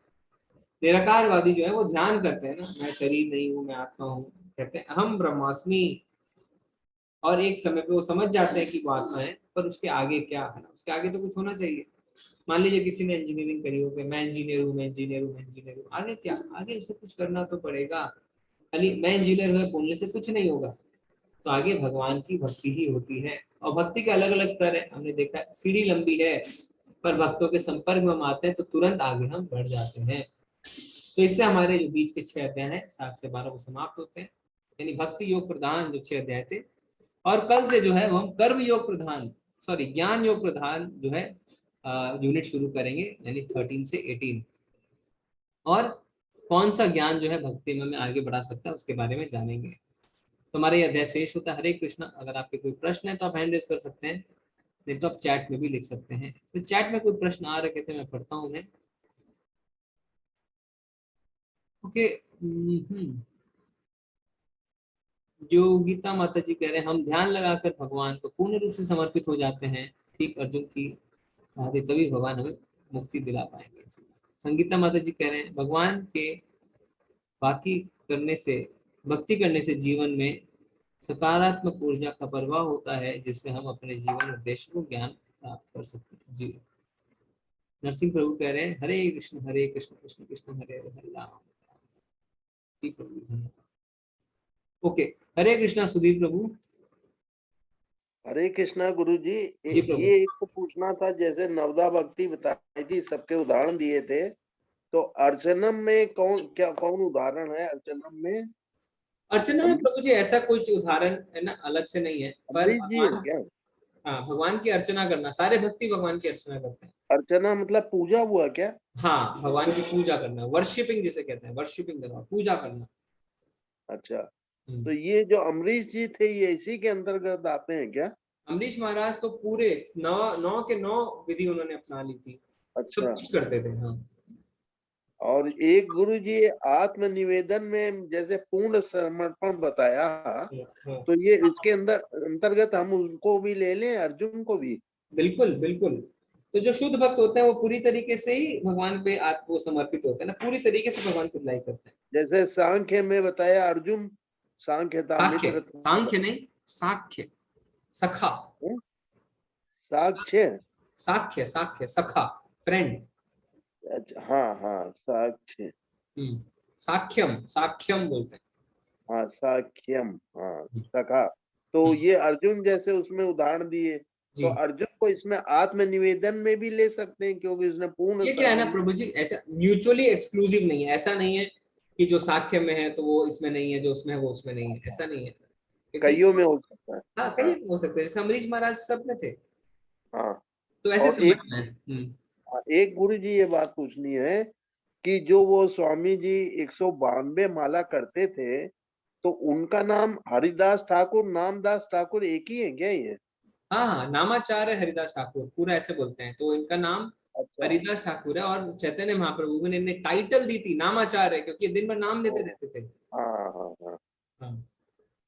निराकारवादी जो है वो ध्यान करते हैं ना, मैं शरीर नहीं हूँ, मैं आत्मा हूँ, कहते हैं अहम ब्रह्मास्मि, और एक समय पे वो समझ जाते हैं कि वो आत्मा है, पर उसके आगे क्या है ना, उसके आगे तो कुछ होना चाहिए। मान लीजिए किसी ने इंजीनियरिंग करी हो, मैं इंजीनियर हूँ, आगे क्या, आगे उसे कुछ करना तो पड़ेगा। खाली मैं इंजीनियर हूँ बोलने से कुछ नहीं होगा, तो आगे भगवान की भक्ति ही होती है। और भक्ति के अलग अलग स्तर है, हमने देखा है, सीढ़ी लंबी है, पर भक्तों के संपर्क में हम आते हैं तो तुरंत आगे हम बढ़ जाते हैं। तो इससे हमारे जो बीच के 6 अध्याय हैं 7 से 12 वो समाप्त होते हैं, यानी भक्ति योग प्रधान जो 6 अध्याय थे। और कल से जो है वो हम कर्म योग प्रधान ज्ञान योग प्रधान जो है यूनिट शुरू करेंगे, यानी 13 से 18, और कौन सा ज्ञान जो है भक्ति में आगे बढ़ा सकता है उसके बारे में जानेंगे। तो हमारा ये अध्याय शेष होता है। हरे कृष्णा। अगर आपके कोई प्रश्न है तो आप हैंड रेज कर सकते हैं, नहीं तो आप चैट में भी लिख सकते हैं। तो चैट में कोई प्रश्न आ रखे थे, मैं पढ़ता हूँ उन्हें। ओके, जो गीता माता जी कह रहे हैं, हम ध्यान लगाकर भगवान को पूर्ण रूप से समर्पित हो जाते हैं, ठीक अर्जुन की बात है, तभी भगवान हमें मुक्ति दिला पाएंगे। संगीता माता जी कह रहे हैं, भगवान के भक्ति करने से जीवन में सकारात्मक ऊर्जा का प्रवाह होता है, जिससे हम अपने जीवन उद्देश्य को ज्ञान प्राप्त कर सकते हैं। जी, नरसिंह प्रभु कह रहे हैं हरे कृष्ण कृष्ण कृष्ण हरे हरे हरे राम। ओके, हरे कृष्णा सुधीर प्रभु। हरे कृष्णा गुरु जी। जी प्रभु। ये एक तो पूछना था, जैसे नवदा भक्ति बताई थी, सबके उदाहरण दिए थे, तो अर्चनम में कौन उदाहरण है अर्चनम में? अर्चना में प्रभु जी ऐसा कुछ उदाहरण है ना अलग से नहीं है, पर अमरीश जी है भगवान, क्या? हाँ भगवान की अर्चना करना, सारे भक्ति भगवान की अर्चना करते हैं। अर्चना मतलब पूजा हुआ क्या? हाँ, भगवान की पूजा करना, वर्शिपिंग जिसे कहते हैं, वर्शिपिंग करना, पूजा करना। अच्छा, तो ये जो अमरीश जी थे ये इसी के अंतर्गत आते हैं क्या? अमरीश महाराज तो पूरे 9 के 9 विधि उन्होंने अपना ली थी, सब कुछ करते थे। हाँ। और एक गुरु जी आत्म निवेदन में जैसे पूर्ण समर्पण बताया, तो ये इसके अंतर्गत हम उनको भी ले लें, अर्जुन को भी? बिल्कुल बिल्कुल। तो जो शुद्ध भक्त होते हैं वो पूरी तरीके से ही भगवान पे आत्म समर्पित होते हैं ना, पूरी तरीके से भगवान को लाई करते हैं। जैसे सांख्य में बताया अर्जुन सांख्य था, मित्र था। सांख्य नहीं, साख्य, सखा। साक्ष्य, साख्य, साख्य, सखा, फ्रेंड। अच्छा, हाँ हाँ, साक्ष्य। साख्यम, साख्यम बोलते हैं। हाँ, साख्यम, हाँ, सखा। तो ये अर्जुन जैसे उसमें उदाहरण दिए, तो अर्जुन को इसमें आत्मनिवेदन में भी ले सकते हैं, क्योंकि उसने पूर्ण। ये क्या है ना प्रभु जी, ऐसा म्यूचुअली एक्सक्लूसिव नहीं है, ऐसा नहीं है कि जो साख्य में है तो वो इसमें नहीं है, जो उसमें है वो उसमें नहीं है, ऐसा नहीं है। कईयों में हो सकता है। हाँ, कई हो सकते हैं, जैसे अमरीश महाराज सब में थे। हाँ, तो ऐसे और समझना है। एक गुरु जी ये बात पूछनी है कि जो वो स्वामी जी 192 माला करते थे, तो उनका नाम हरिदास ठाकुर, नामदास ठाकुर एक ही है क्या ये? हाँ हाँ, नामाचार्य हरिदास ठाकुर पूरा ऐसे बोलते हैं, तो इनका नाम हरिदास ठाकुर है। और चैतन्य महाप्रभु ने इन्हें टाइटल दी थी नामाचार्य, क्योंकि दिन भर नाम लेते रहते थे। हाँ हाँ हाँ, हाँ।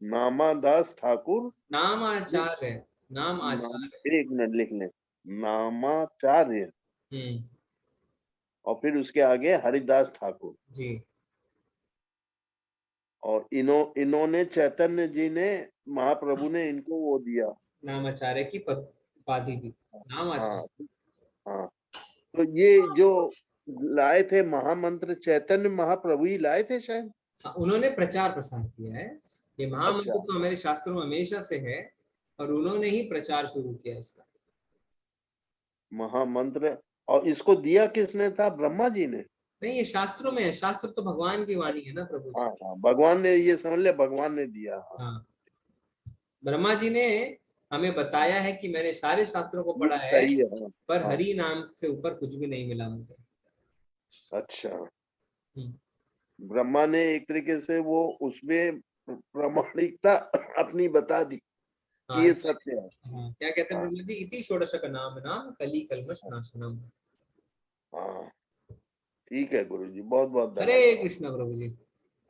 नामादास ठाकुर, नामाचार्य, नामाचार्य। एक मिनट लिख लें, नामाचार्य, और फिर उसके आगे हरिदास ठाकुर जी। और इन्होंने चैतन्य जी ने, महाप्रभु ने इनको वो दिया, नामाचार्य की उपाधि दी, नामाचार्य। हाँ, तो ये जो लाए थे महामंत्र चैतन्य महाप्रभु ही लाए थे शायद। उन्होंने प्रचार प्रसार किया है, ये महामंत्र तो हमारे शास्त्रों में हमेशा से है, और उन्होंने ही प्रचार शुरू किया इसका महामंत्र। और इसको दिया किसने था? ब्रह्मा जी ने? नहीं, ये शास्त्रों में है, शास्त्र तो भगवान की वाणी है ना प्रभु जी। हाँ हाँ, भगवान ने, ये समझ ले भगवान ने दिया। हाँ, ब्रह्मा जी ने हमें बताया है कि मैंने सारे शास्त्रों को पढ़ा है, पर हरि नाम से ऊपर कुछ भी नहीं मिला मुझे। अच्छा, ब्रह्मा ने एक तरीके से वो उसमें प्रामाणिकता अपनी बता दी कि ये सत्य है। क्या कहते हैं ब्रह्मा जी? इति षोडशक नाम नाम कली कल्मष नाशनम। हाँ, ठीक है गुरु जी, बहुत बहुत धन्यवाद। हरे कृष्णा प्रभु जी।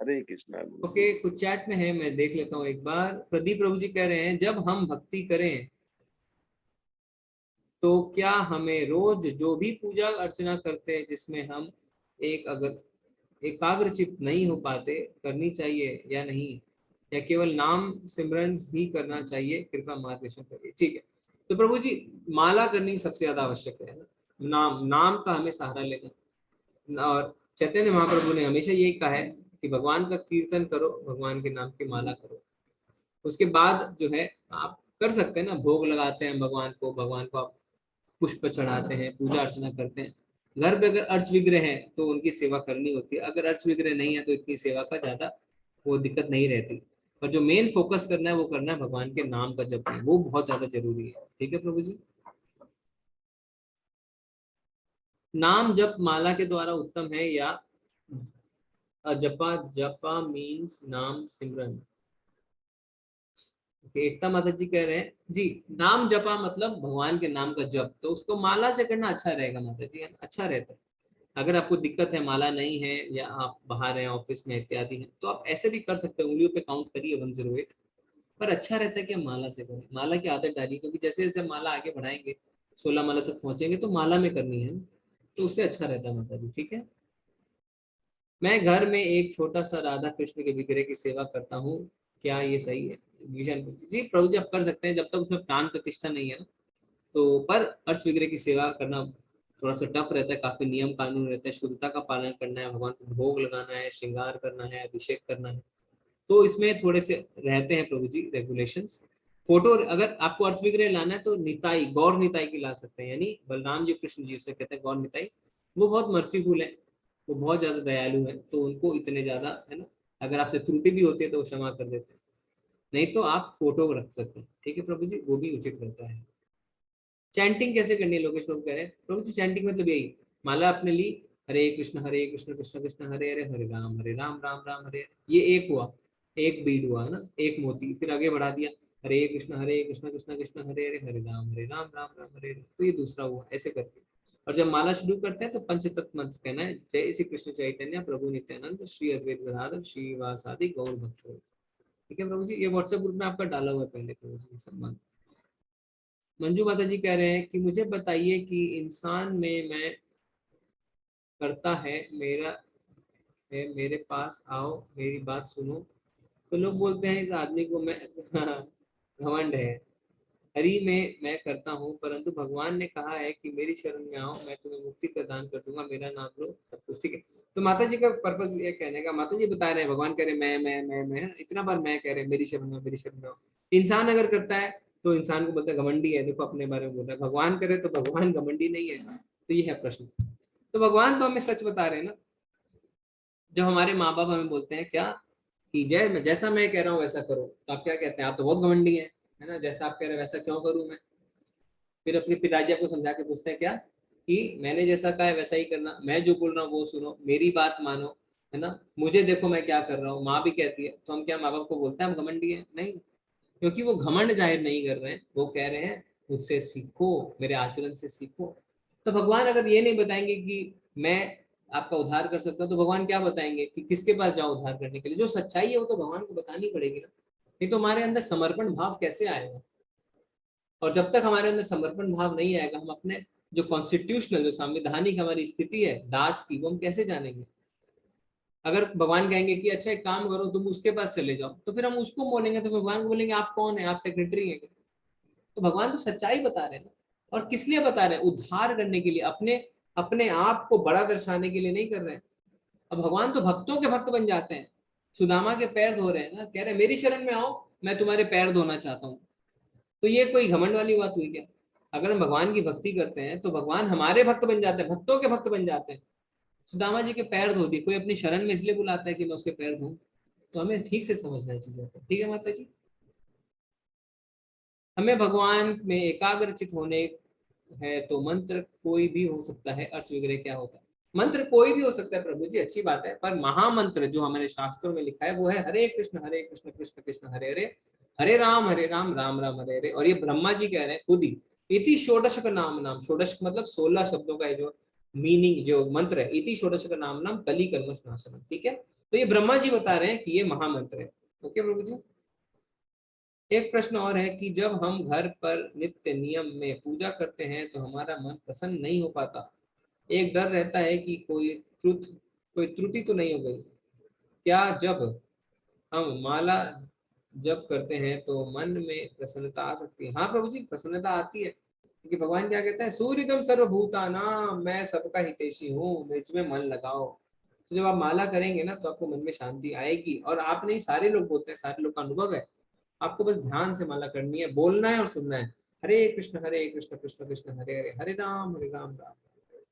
हरे कृष्णा। ओके, कुछ चैट में है, मैं देख लेता हूँ एक बार। प्रदीप प्रभु जी कह रहे हैं जब हम भक्ति करें तो क्या हमें रोज जो भी पूजा अर्चना करते हैं जिसमें हम अगर एकाग्रचित नहीं हो पाते, करनी चाहिए या नहीं, या केवल नाम सिमरन ही करना चाहिए? कृपा मार्गदर्शन करिए। ठीक है, तो प्रभु जी माला करनी सबसे ज्यादा आवश्यक है ना, नाम का हमें सहारा लेना। और चैतन्य महाप्रभु ने हमेशा यही कहा है कि भगवान का कीर्तन करो, भगवान के नाम की माला करो। उसके बाद जो है आप कर सकते हैं ना, भोग लगाते हैं भगवान को आप पुष्प चढ़ाते हैं, पूजा अर्चना करते हैं। घर पे अगर अर्च विग्रह है तो उनकी सेवा करनी होती है, अगर अर्च विग्रह नहीं है तो इतनी सेवा का ज्यादा वो दिक्कत नहीं रहती। और जो मेन फोकस करना है वो करना है भगवान के नाम का जप है, वो बहुत ज्यादा जरूरी है। ठीक है प्रभु जी। नाम जप माला के द्वारा उत्तम है या जपा मीन्स नाम सिमरन? एकता माता जी कह रहे हैं जी, नाम जपा मतलब भगवान के नाम का जप, तो उसको माला से करना अच्छा रहेगा माता जी, अच्छा रहता है। अगर आपको दिक्कत है, माला नहीं है या आप बाहर हैं, ऑफिस में इत्यादि हैं, तो आप ऐसे भी कर सकते हैं, उंगलियों पे काउंट करिए 108। पर अच्छा रहता है कि माला से करें, माला की आदत डालिए, क्योंकि जैसे जैसे माला आगे बढ़ाएंगे 16 माला तक पहुंचेंगे तो माला में करनी है, तो उससे अच्छा रहता है माता जी। ठीक है। मैं घर में एक छोटा सा राधा कृष्ण के विग्रह की सेवा करता हूँ, क्या ये सही है? जी प्रभु जी आप कर सकते हैं, जब तक उसमें प्राण प्रतिष्ठा नहीं है ना, तो पर अर्च विग्रह की सेवा करना थोड़ा सा टफ रहता है, काफी नियम कानून रहता है, शुद्धता का पालन करना है, भगवान को भोग लगाना है, श्रृंगार करना है, अभिषेक करना है, तो इसमें थोड़े से रहते हैं प्रभु जी रेगुलेशंस। फोटो अगर आपको अर्थ विग्रह लाना है तो निताई, गौर निताई की ला सकते हैं, यानी बलराम जी कृष्ण जी उसे कहते हैं गौर निताई। वो बहुत मर्सीफुल है, वो बहुत ज्यादा दयालु है, तो उनको इतने ज्यादा है ना, अगर आपसे त्रुटि भी होती है तो वो क्षमा कर देते हैं। नहीं तो आप फोटो रख सकते हैं, ठीक है प्रभु जी, वो भी उचित रहता है। चैंटिंग कैसे करनी है लोकेश प्रभु कह रहे हैं, प्रभु जी चैंटिंग मतलब यही, माला आपने ली, हरे कृष्ण कृष्ण कृष्ण हरे हरे, हरे राम राम राम हरे, ये एक हुआ, एक बीड हुआ है ना, एक मोती, फिर आगे बढ़ा दिया हरे कृष्ण कृष्ण कृष्ण हरे हरे, हरे राम राम राम हरे हरे, तो ये दूसरा हुआ, ऐसे करके। और जब माला शुरू करते हैं तो पंचतत्व मंत्र कहना है, जय श्री कृष्ण चैतन्य प्रभु नित्यानंद श्री अद्वैत गदाधर श्रीवासादि गौर भक्त। ठीक है प्रभु जी, ये व्हाट्सएप ग्रुप में आपका डाला हुआ है पहले प्रभु जी, सम्मान। मंजू माता जी कह रहे हैं कि मुझे बताइए कि इंसान में मैं करता है मेरा है, मेरे पास आओ मेरी बात सुनो, तो लोग बोलते हैं इस आदमी को मैं घमंड है। हरि में मैं करता हूँ, परंतु भगवान ने कहा है कि मेरी शरण में आओ, मैं तुम्हें मुक्ति प्रदान कर दूंगा, मेरा नाम लो, सब कुछ ठीक है। तो माता जी का पर्पस ये कहने का, माता जी बता रहे हैं, भगवान कह रहे मैं इतना बार मैं कह रहे हैं मेरी शरण में, मेरी शरण में आओ। इंसान अगर करता है तो इंसान को बोलता है घमंडी है, देखो अपने बारे में बोल रहा है। भगवान करे तो भगवान घमंडी नहीं है, तो ये है प्रश्न। तो भगवान तो हमें सच बता रहे हैं ना। जब हमारे माँ बाप हमें बोलते हैं क्या कि जैसा मैं कह रहा हूँ वैसा करो, तो आप क्या कहते हैं, आप तो बहुत घमंडी है ना, जैसा आप कह रहे हैं वैसा क्यों करूँ मैं। फिर अपने पिताजी आपको समझा के पूछते हैं क्या कि मैंने जैसा कहा है वैसा ही करना, मैं जो बोल रहा हूँ वो सुनो, मेरी बात मानो, है ना, मुझे देखो मैं क्या कर रहा हूँ, माँ भी कहती है। तो हम क्या माँ बाप को बोलते हैं हम घमंडी है? नहीं, क्योंकि वो घमंड जाहिर नहीं कर रहे हैं, वो कह रहे हैं मुझसे सीखो, मेरे आचरण से सीखो। तो भगवान अगर ये नहीं बताएंगे कि मैं आपका उद्धार कर सकता हूँ, तो भगवान क्या बताएंगे कि किसके पास जाओ उद्धार करने के लिए? जो सच्चाई है वो तो भगवान को बतानी पड़ेगी ना, नहीं तो हमारे अंदर समर्पण भाव कैसे आएगा। और जब तक हमारे अंदर समर्पण भाव नहीं आएगा, हम अपने जो कॉन्स्टिट्यूशनल, जो संवैधानिक हमारी स्थिति है दास की, वो हम कैसे जानेंगे। अगर भगवान कहेंगे कि अच्छा एक काम करो तुम उसके पास चले जाओ, तो फिर हम उसको बोलेंगे, तो भगवान को बोलेंगे आप कौन है, आप सेक्रेटरी हैं क्या? तो भगवान तो सच्चाई बता रहे हैं ना। और किस लिए बता रहे हैं? उद्धार करने के लिए, अपने अपने आप को बड़ा दर्शाने के लिए नहीं कर रहे हैं। अब भगवान तो भक्तों के भक्त बन जाते हैं, सुदामा के पैर धो रहे हैं ना, कह रहे हैं मेरी शरण में आओ, मैं तुम्हारे पैर धोना चाहता हूँ। तो ये कोई घमंड वाली बात हुई क्या? अगर हम भगवान की भक्ति करते हैं तो भगवान हमारे भक्त बन जाते हैं, भक्तों के भक्त बन जाते हैं। सुदामा जी के पैर धो दिए, कोई अपनी शरण में इसलिए बुलाता है कि मैं उसके पैर धोऊं? तो हमें ठीक से समझना चाहिए, ठीक है माता जी। हमें भगवान में एकाग्रचित होने है तो मंत्र कोई भी हो सकता है। अर्थ विग्रह क्या होता है? मंत्र कोई भी हो सकता है प्रभु जी, अच्छी बात है, पर महामंत्र जो हमारे शास्त्रों में लिखा है वो है हरे कृष्ण कृष्ण कृष्ण हरे हरे, हरे राम राम राम हरे हरे। और ये ब्रह्मा जी कह रहे हैं खुद ही, इति षोडश का नाम नाम, षोडश मतलब 16 शब्दों का जो मीनिंग, जो मंत्र है, इति षोडश का नाम नाम कली कर्म नाशनम। ठीक है, तो ये ब्रह्मा जी बता रहे हैं कि ये महामंत्र है। ओके प्रभु जी। एक प्रश्न और है कि जब हम घर पर नित्य नियम में पूजा करते हैं तो हमारा मन प्रसन्न नहीं हो पाता, एक डर रहता है कि कोई त्रुटि तो नहीं हो गई। क्या जब हम माला जप करते हैं तो मन में प्रसन्नता आ सकती है? हाँ प्रभु जी, प्रसन्नता आती है, क्योंकि भगवान क्या कहता है, सूर्यदम सर्वभूतानां, मैं सबका हितैषी हूँ, मुझ में मन लगाओ। तो जब आप माला करेंगे ना तो आपको मन में शांति आएगी। और आप नहीं, सारे लोग बोलते हैं, सारे लोग का अनुभव है। आपको बस ध्यान से माला करनी है, बोलना है और सुनना है, हरे कृष्ण कृष्ण कृष्ण हरे हरे, हरे राम राम राम।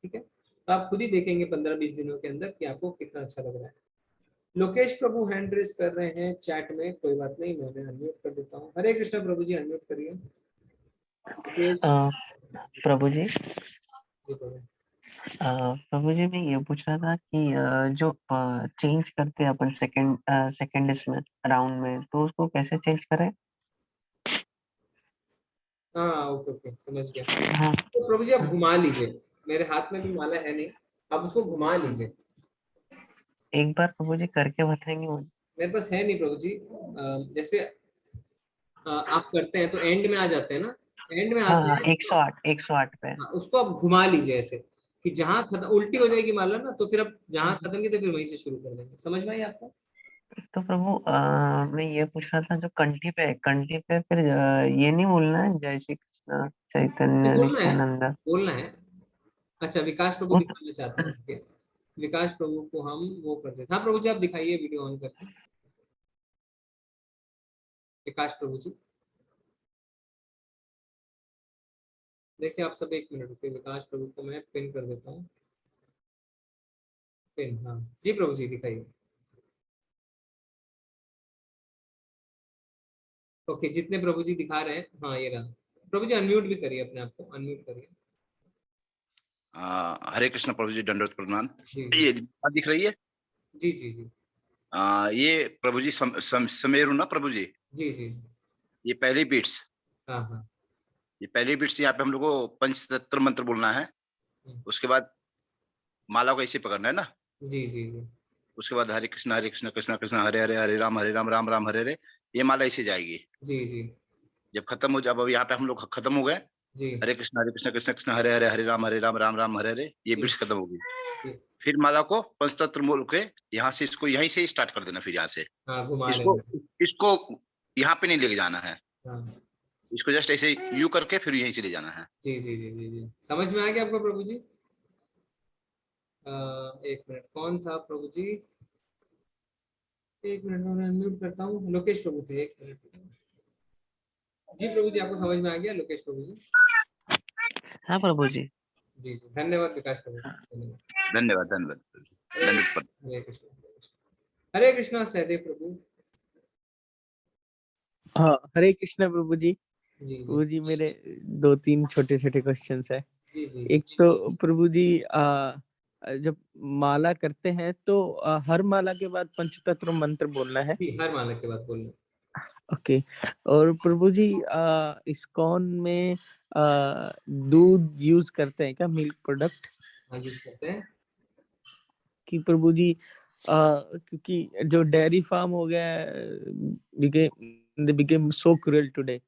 ठीक है, तो आप खुद ही देखेंगे 15-20 दिनों के अंदर कि आपको कितना अच्छा लग रहा है। लोकेश प्रभु हैंड रेस कर रहे हैं चैट में, कोई बात नहीं, मैं अनम्यूट कर देता हूँ। हरे कृष्ण प्रभु जी, अनम्यूट करिए। प्रभु जी, जी प्रभु। प्रभु जी मैं ये पूछ रहा था कि जो चेंज करते हैं अपन सेकंड इसमें राउंड में, तो उसको कैसे चेंज करें? हाँ ओके ओके, समझ गया। हाँ तो प्रभु जी आप घुमा लीजिए, मेरे हाथ में भी माला है नहीं, आप उसको घुमा लीजिए। एक बार प्रभु जी करके बताएंगे मुझे? मेरे पास है नहीं प्रभु जी। जैसे आप करते हैं तो एंड में आ जाते हैं ना, एंड में हाँ आते हाँ, हैं 108 पे। हाँ, उसको आप घुमा लीजिए ऐसे कि जहां खत्म, उल्टी हो जाएगी माला ना, तो फिर आप जहां खत्म की तो फिर वहीं से शुरू कर देंगे। समझ में आई आपको? तो प्रभु मैं ये पूछ रहा था, जो कंठी पे फिर ये नहीं बोलना है जय श्री कृष्ण तो चैतन्य बोलना है, नित्यानंद? बोलना है। अच्छा, विकास प्रभु दिखाना चाहते हैं। ओके, विकास प्रभु को हम वो करते हैं। हाँ प्रभु जी, आप दिखाइए, वीडियो ऑन करके। विकास प्रभु जी देखिए, आप सब 1 मिनट रुकिए। विकास प्रभु को मैं पिन कर देता हूँ। पिन, हाँ जी प्रभु जी दिखाइए। ओके, जितने प्रभु जी दिखा रहे हैं, हाँ ये रहा। प्रभु जी अनम्यूट भी करिए, अपने आप को अनम्यूट करिए। हरे कृष्ण प्रभु जी, दंडवत प्रणाम। जी ये दिख रही है? जी जी जी ये प्रभु जी समेरु ना प्रभु जी? जी जी। ये पहली बीट्स, हाँ हाँ। ये पहली बीट्स। यहाँ पे हम लोग को पंचतंत्र मंत्र बोलना है। उसके बाद माला को ऐसे पकड़ना है ना। जी जी जी। उसके बाद हरे कृष्ण कृष्ण कृष्ण हरे हरे, हरे राम राम राम हरे हरे, ये माला ऐसे जाएगी। जी जी। जब खत्म हो, जब अब यहाँ पे हम लोग खत्म हो गए, जी। हरे कृष्ण कृष्ण कृष्ण हरे हरे, हरे राम राम राम हरे हरे, ये बीट्स खत्म होगी। फिर माला को पंचतंत्र बोल के यहाँ से, इसको यहीं से स्टार्ट कर देना। फिर यहाँ से हाँ, घुमा इसको लेना। इसको यहाँ पे नहीं लेके जाना है। हाँ। इसको जस्ट ऐसे यू करके फिर यहीं से ले जाना है। जी जी जी जी जी, समझ में आ गया आपको प्रभु जी? 1 मिनट, कौन था प्रभु जी? 1 मिनट में अनम्यूट करता हूँ। लोकेश प्रभु थे, 1 मिनट। जी प्रभु जी, आपको समझ में आ गया लोकेश प्रभु जी? हाँ प्रभु जी। जी जी, धन्यवाद विकास प्रभु, धन्यवाद। धन्यवाद। हरे कृष्ण, हरे कृष्णा सहदेव प्रभु। हाँ, हरे कृष्णा प्रभु जी। जी जी प्रभु जी, मेरे 2-3 छोटे छोटे क्वेश्चंस है। जी जी। एक तो प्रभु जी, जब माला करते हैं तो हर माला के बाद पंचतंत्र मंत्र बोलना है? हर माला के बाद बोलना। ओके। और प्रभु जी, इस्कॉन में दूध यूज करते हैं क्या, मिल्क प्रोडक्ट? हाँ, यूज करते हैं। कि प्रभु जी, क्योंकि जो डेयरी फार्म हो गया, became so cruel today,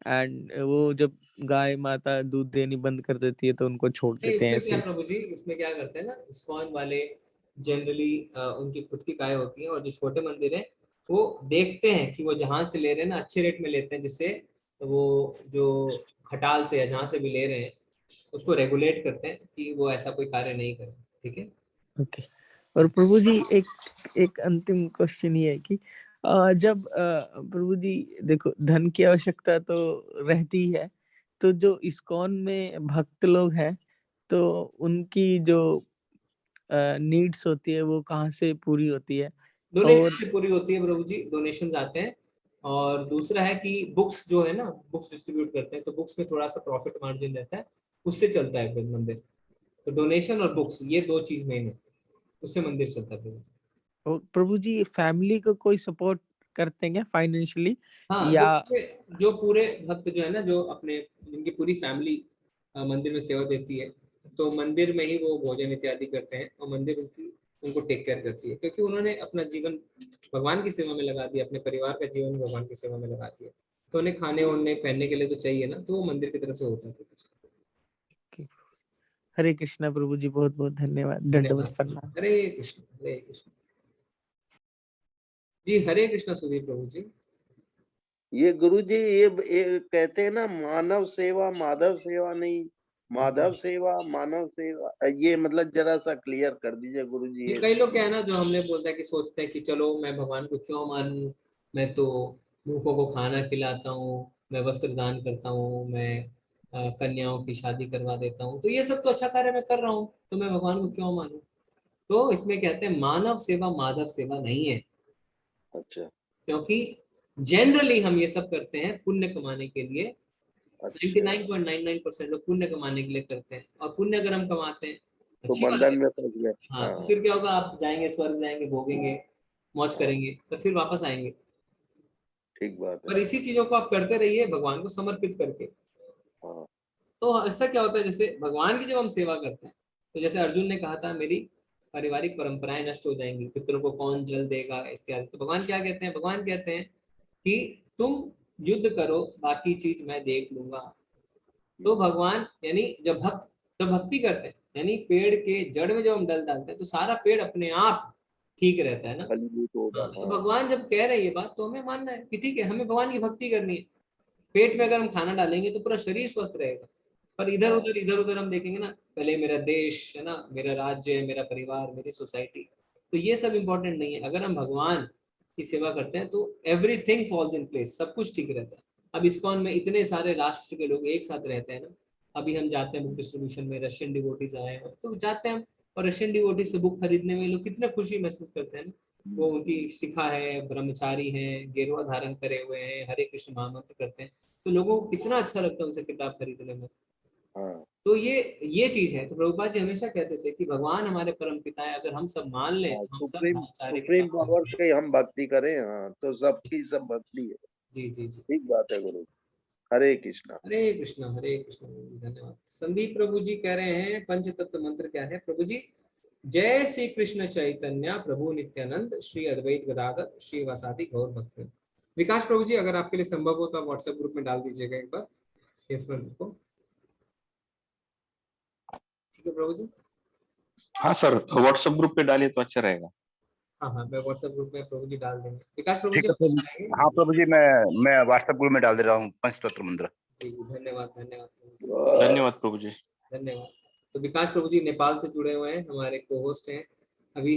and वो जब गाय माता दूध देनी बंद कर देती है तो उनको छोड़ देते हैं इसमें क्या ऐसे। प्रभु जी, इसमें क्या करते हैं ना, इस्कॉन वाले जनरली उनकी खुद की गाय होती है, और जो छोटे मंदिर है वो देखते हैं कि वो जहां से ले रहे हैं ना अच्छे रेट में लेते हैं, जिससे वो जो खटाल से या जहां से भी ले रहे हैं उसको रेगुलेट करते हैं कि वो ऐसा कोई कार्य नहीं करे। ठीक है। ओके। और प्रभु जी, एक अंतिम क्वेश्चन ये है कि जब प्रभु जी देखो, धन की आवश्यकता तो रहती है, तो जो इस्कॉन में भक्त लोग हैं तो उनकी जो नीड्स होती है वो कहाँ से पूरी होती है? डोनेशन से पूरी होती है प्रभु जी, डोनेशन आते हैं। और दूसरा है कि बुक्स जो है ना, बुक्स डिस्ट्रीब्यूट करते हैं, तो बुक्स में थोड़ा सा प्रॉफिट मार्जिन रहता है, उससे चलता है फिर मंदिर। तो डोनेशन और बुक्स, ये 2 चीज मेन है, उससे मंदिर चलता है। और प्रभु जी, फैमिली को कोई सपोर्ट करते हैं क्या फाइनेंशियली? हाँ, या जो पूरे भक्त जो है ना, जो अपने जिनकी पूरी फैमिली मंदिर में सेवा देती है, तो मंदिर में ही वो भोजन इत्यादि करते हैं, और मंदिर उनको टेक केयर करती है, क्योंकि उन्होंने अपना जीवन भगवान की सेवा में लगा दिया, अपने परिवार का जीवन भगवान की सेवा में लगा दिया, तो उन्हें खाने ओढ़ने पहनने के लिए तो चाहिए ना, तो वो मंदिर की तरफ से होता है। हरे कृष्णा प्रभु जी, बहुत बहुत धन्यवाद, दंडवत प्रणाम। हरे कृष्ण, हरे कृष्ण। जी हरे कृष्णा सुधीर प्रभु जी। ये गुरु जी, ये कहते हैं ना, मानव सेवा माधव सेवा नहीं, माधव सेवा मानव सेवा, ये मतलब जरा सा क्लियर कर दीजिए गुरु जी। कई लोग क्या है ना, जो हमने बोलता है कि सोचते हैं कि चलो मैं भगवान को क्यों मानूं, मैं तो भूखों को खाना खिलाता हूँ, मैं वस्त्र दान करता हूँ, मैं कन्याओं की शादी करवा देता हूँ, तो ये सब तो अच्छा कार्य मैं कर रहा हूँ, तो मैं भगवान को क्यों मानूं? तो इसमें कहते हैं मानव सेवा माधव सेवा नहीं है। अच्छा। क्योंकि जनरली हम ये सब करते हैं पुण्य कमाने के लिए। 99.99% लोग पुण्य कमाने के लिए करते हैं, और पुण्य अगर हम कमाते हैं तो अच्छी बात बंधन है। में फंस गए। हाँ, तो फिर क्या होगा, आप जाएंगे स्वर्ग, जाएंगे, भोगेंगे, मौज करेंगे, तो फिर वापस आएंगे। ठीक बात है। पर इसी चीजों को आप करते रहिए भगवान को समर्पित करके। तो ऐसा क्या होता है, जैसे भगवान की जब हम सेवा करते हैं, तो जैसे अर्जुन ने कहा था मेरी पारिवारिक परंपराएं नष्ट हो जाएंगी, पितरों को कौन जल देगा इत्यादि, तो भगवान क्या कहते हैं, भगवान कहते हैं कि तुम युद्ध करो, बाकी चीज मैं देख लूंगा। तो भगवान यानी जब भक्ति करते हैं, यानी पेड़ के जड़ में जब हम डल डालते हैं, तो सारा पेड़ अपने आप ठीक रहता है ना। तो भगवान जब कह रहे हैं ये बात, तो हमें मानना है कि ठीक है, हमें भगवान की भक्ति करनी है। पेट में अगर हम खाना डालेंगे तो पूरा शरीर स्वस्थ रहेगा, पर इधर उधर हम देखेंगे ना, पहले मेरा देश है ना, मेरा राज्य, मेरा परिवार, मेरी सोसाइटी, तो ये सब इम्पोर्टेंट नहीं है। अगर हम भगवान की सेवा करते हैं तो एवरीथिंग फॉल्स इन प्लेस, सब कुछ ठीक रहता है। अब इस्कॉन में इतने सारे राष्ट्र के लोग एक साथ रहते हैं ना, अभी हम जाते हैं बुक डिस्ट्रीब्यूशन में, रशियन डिवोटीज आए हैं तो जाते हैं, और रशियन डिवोटीज से बुक खरीदने में लोग कितने खुशी महसूस करते हैं ना। वो उनकी शिखा है, ब्रह्मचारी हैं, गेरुआ धारण करे हुए हैं, हरे कृष्ण महामंत्र करते हैं, तो लोगों को कितना अच्छा लगता है उनसे किताब खरीदने में। तो ये चीज है। तो प्रभुपाद जी हमेशा कहते थे कि भगवान हमारे परम पिता है, अगर हम सब मान लें, हम सब ब्रह्मचारी के सुप्रीम साथ पावर से हम भक्ति करें, हाँ, तो सबकी सब भक्ति है। जी जी जी, ठीक बात है गुरु। हरे कृष्णा। हरे कृष्णा हरे कृष्णा। धन्यवाद। संदीप प्रभु जी कह रहे हैं पंच तत्व मंत्र क्या है प्रभु जी? जय श्री कृष्ण चैतन्य प्रभु नित्यानंद श्री अद्वैत गदाधर श्री वासादि गौर भक्त। विकास प्रभु जी अगर आपके लिए संभव हो तो आप व्हाट्सएप ग्रुप में डाल दीजिएगा एक बार इस मंत्र को। ठीक है प्रभु जी? हाँ सर, व्हाट्सएप ग्रुप पे डालिए तो अच्छा रहेगा। हाँ हाँ, मैं व्हाट्सएप ग्रुप में प्रभु जी डाल देंगे। विकास प्रभु ठीक जी है प्रभु। हाँ प्रभु जी, मैं व्हाट्सएप ग्रुप में डाल दे रहा हूँ पंचतत्व मंत्र। धन्यवाद धन्यवाद धन्यवाद प्रभु जी। धन्यवाद। तो विकास प्रभु जी नेपाल से जुड़े हुए हैं, हमारे को होस्ट हैं। अभी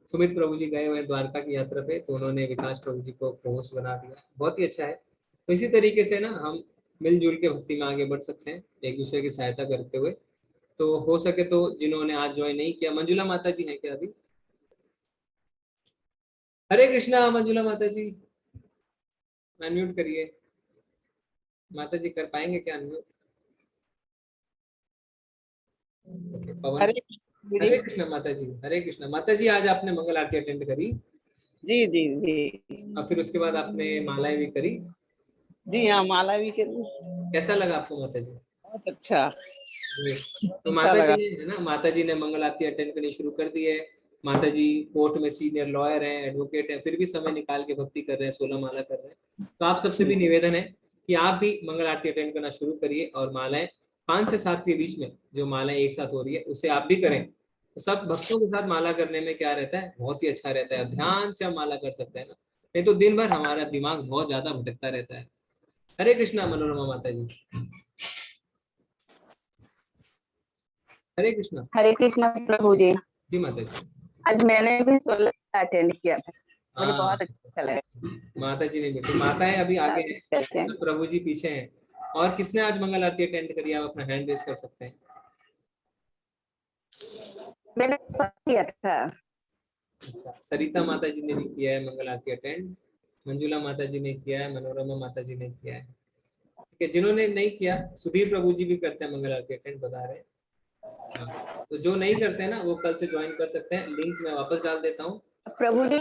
सुमित प्रभु जी गए हुए हैं द्वारका की यात्रा पे, तो उन्होंने विकास प्रभु जी को होस्ट बना दिया, बहुत ही अच्छा है। तो इसी तरीके से ना हम मिलजुल के भक्ति में आगे बढ़ सकते हैं, एक दूसरे की सहायता करते हुए। तो हो सके तो जिन्होंने आज ज्वाइन नहीं किया, मंजुला माता जी हैं क्या अभी? हरे कृष्णा मंजुला माता जी, अनम्यूट करिए। माता जी कर पाएंगे क्या अनम्यूट? पवन। हरे कृष्णा माता जी, हरे कृष्णा माता जी। आज आपने मंगल आरती अटेंड करी? जी जी जी। और फिर उसके बाद आपने मालाएं भी करी? जी हाँ, माला भी करी। कैसा लगा आपको माता जी? बहुत अच्छा। तो अच्छा माता लगा। जी है ना, माता जी ने मंगल आरती अटेंड करनी शुरू कर दी है। माता जी कोर्ट में सीनियर लॉयर हैं, एडवोकेट हैं, फिर भी समय निकाल के भक्ति कर रहे हैं, 16 माला कर रहे हैं। तो आप सबसे भी निवेदन है कि आप भी मंगल आरती अटेंड करना शुरू करिए, और मालाएं 5 से 7 के बीच में जो मालाएं एक साथ हो रही है उसे आप भी करें। तो सब भक्तों के साथ माला करने में क्या रहता है, बहुत ही अच्छा रहता है, ध्यान से हम माला कर सकते हैं ना, नहीं तो दिन भर हमारा दिमाग बहुत ज्यादा भटकता रहता है। हरे कृष्णा मनोरमा माता जी। हरे कृष्णा। हरे कृष्णा प्रभु जी। जी माता जी। आज मैंने भी 16 अटेंड किया था, मुझे हाँ बहुत अच्छा लगा। माता जी ने भी, तो माताएं अभी आगे हैं, प्रभु जी पीछे हैं। और किसने आज मंगल आरती अटेंड करी, आप अपना हैंड रेज कर सकते हैं। मैंने किया था। अच्छा, सरिता माता जी ने भी किया है मंगल आरती अटेंड, मंजुला माता जी ने किया है, मनोरमा माता जी ने किया है। ठीक है, जिन्होंने नहीं किया, सुधीर प्रभु जी भी करते हैं मंगल आरती अटेंड, बता रहे हैं। हाँ, तो जो नहीं करते हैं ना वो कल से ज्वाइन कर सकते हैं, लिंक मैं वापस डाल देता हूँ। प्रभु जी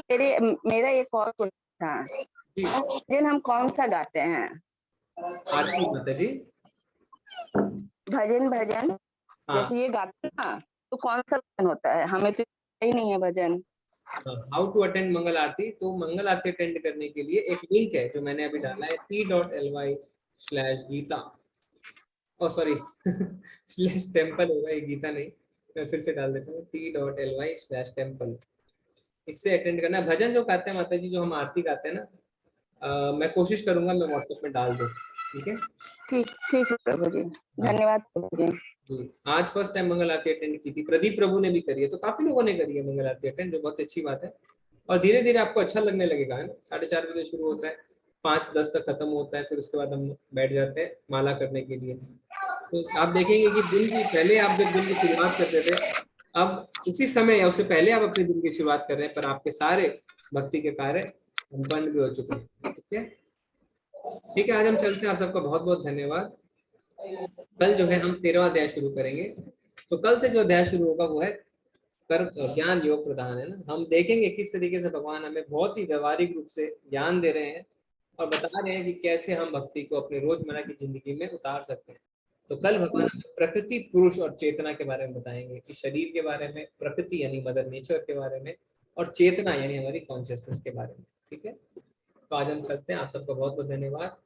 मेरा एक और क्वेश्चन था, भजन हम कौन सा गाते हैं? आरती माता जी। भजन जैसे ये गाते हैं ना, तो कौन सा भजन होता है? हमें तो ही नहीं है भजन। हाउ टू अटेंड मंगल आरती? तो मंगल आरती अटेंड करने के लिए एक लिंक है जो मैंने अभी डाला है, t.ly/गीता, ओ सॉरी /टेम्पल होगा, ये गीता नहीं, मैं फिर से डाल देता हूँ, t.ly/टेम्पल। इससे अटेंड करना। भजन जो गाते हैं माता जी, जो हम आरती गाते हैं ना, मैं कोशिश करूंगा मैं व्हाट्सएप में डाल दूं। ठीक है, ठीक है प्रभु जी, धन्यवाद प्रभु जी। जी, आज फर्स्ट टाइम मंगल आरती अटेंड की थी, प्रदीप प्रभु ने भी करी है, तो काफी लोगों ने करी है मंगल आरती अटेंड, जो बहुत अच्छी बात है। और धीरे धीरे आपको अच्छा लगने लगेगा, है ना। 4:30 बजे शुरू होता है, 5:10 तक खत्म होता है, फिर उसके बाद हम बैठ जाते हैं माला करने के लिए। तो आप देखेंगे कि दिन की पहले आप जब दिन की शुरुआत करते थे, अब उसी समय या उससे पहले आप अपने दिन की शुरुआत कर रहे हैं, पर आपके सारे भक्ति के कार्य संपन्न भी हो चुके हैं। ठीक है, ठीक है, आज हम चलते हैं। आप सबका बहुत बहुत धन्यवाद। कल जो है हम 13वां अध्याय शुरू करेंगे। तो कल से जो अध्याय शुरू होगा वो है कर्म ज्ञान योग प्रदान, है ना। हम देखेंगे किस तरीके से भगवान हमें बहुत ही व्यवहारिक रूप से ज्ञान दे रहे हैं और बता रहे हैं कि कैसे हम भक्ति को अपनी रोजमर्रा की जिंदगी में उतार सकते हैं। तो कल भगवान हमें प्रकृति, पुरुष और चेतना के बारे में बताएंगे, कि शरीर के बारे में, प्रकृति यानी मदर नेचर के बारे में, और चेतना यानी हमारी कॉन्शियसनेस के बारे में। ठीक है, तो आज हम चलते हैं। आप सबका बहुत बहुत धन्यवाद।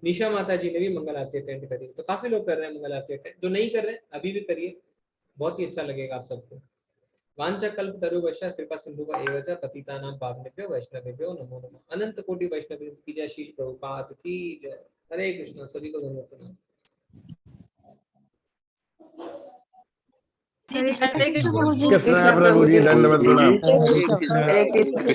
निशा माता जी ने भी मंगल आरती अटेंड करी, तो काफी लोग कर रहे हैं मंगल आरती अटेंड। जो नहीं कर रहे हैं अभी भी करिए, बहुत ही अच्छा लगेगा आप सबको। वांछा कल्प तरुवश्य कृपा सिंधु का एवच पतितानां पावनेभ्यो वैष्णवेभ्यो नमो नमः। अनंत कोटि वैष्णव की जय, श्री प्रभुपाद की जय। हरे कृष्णा। सभी को धन्यवाद। हरे कृष्ण प्रभु जी। कृष्ण प्रभु जी, दंडवत प्रणाम। हरे कृष्ण। हरे कृष्ण।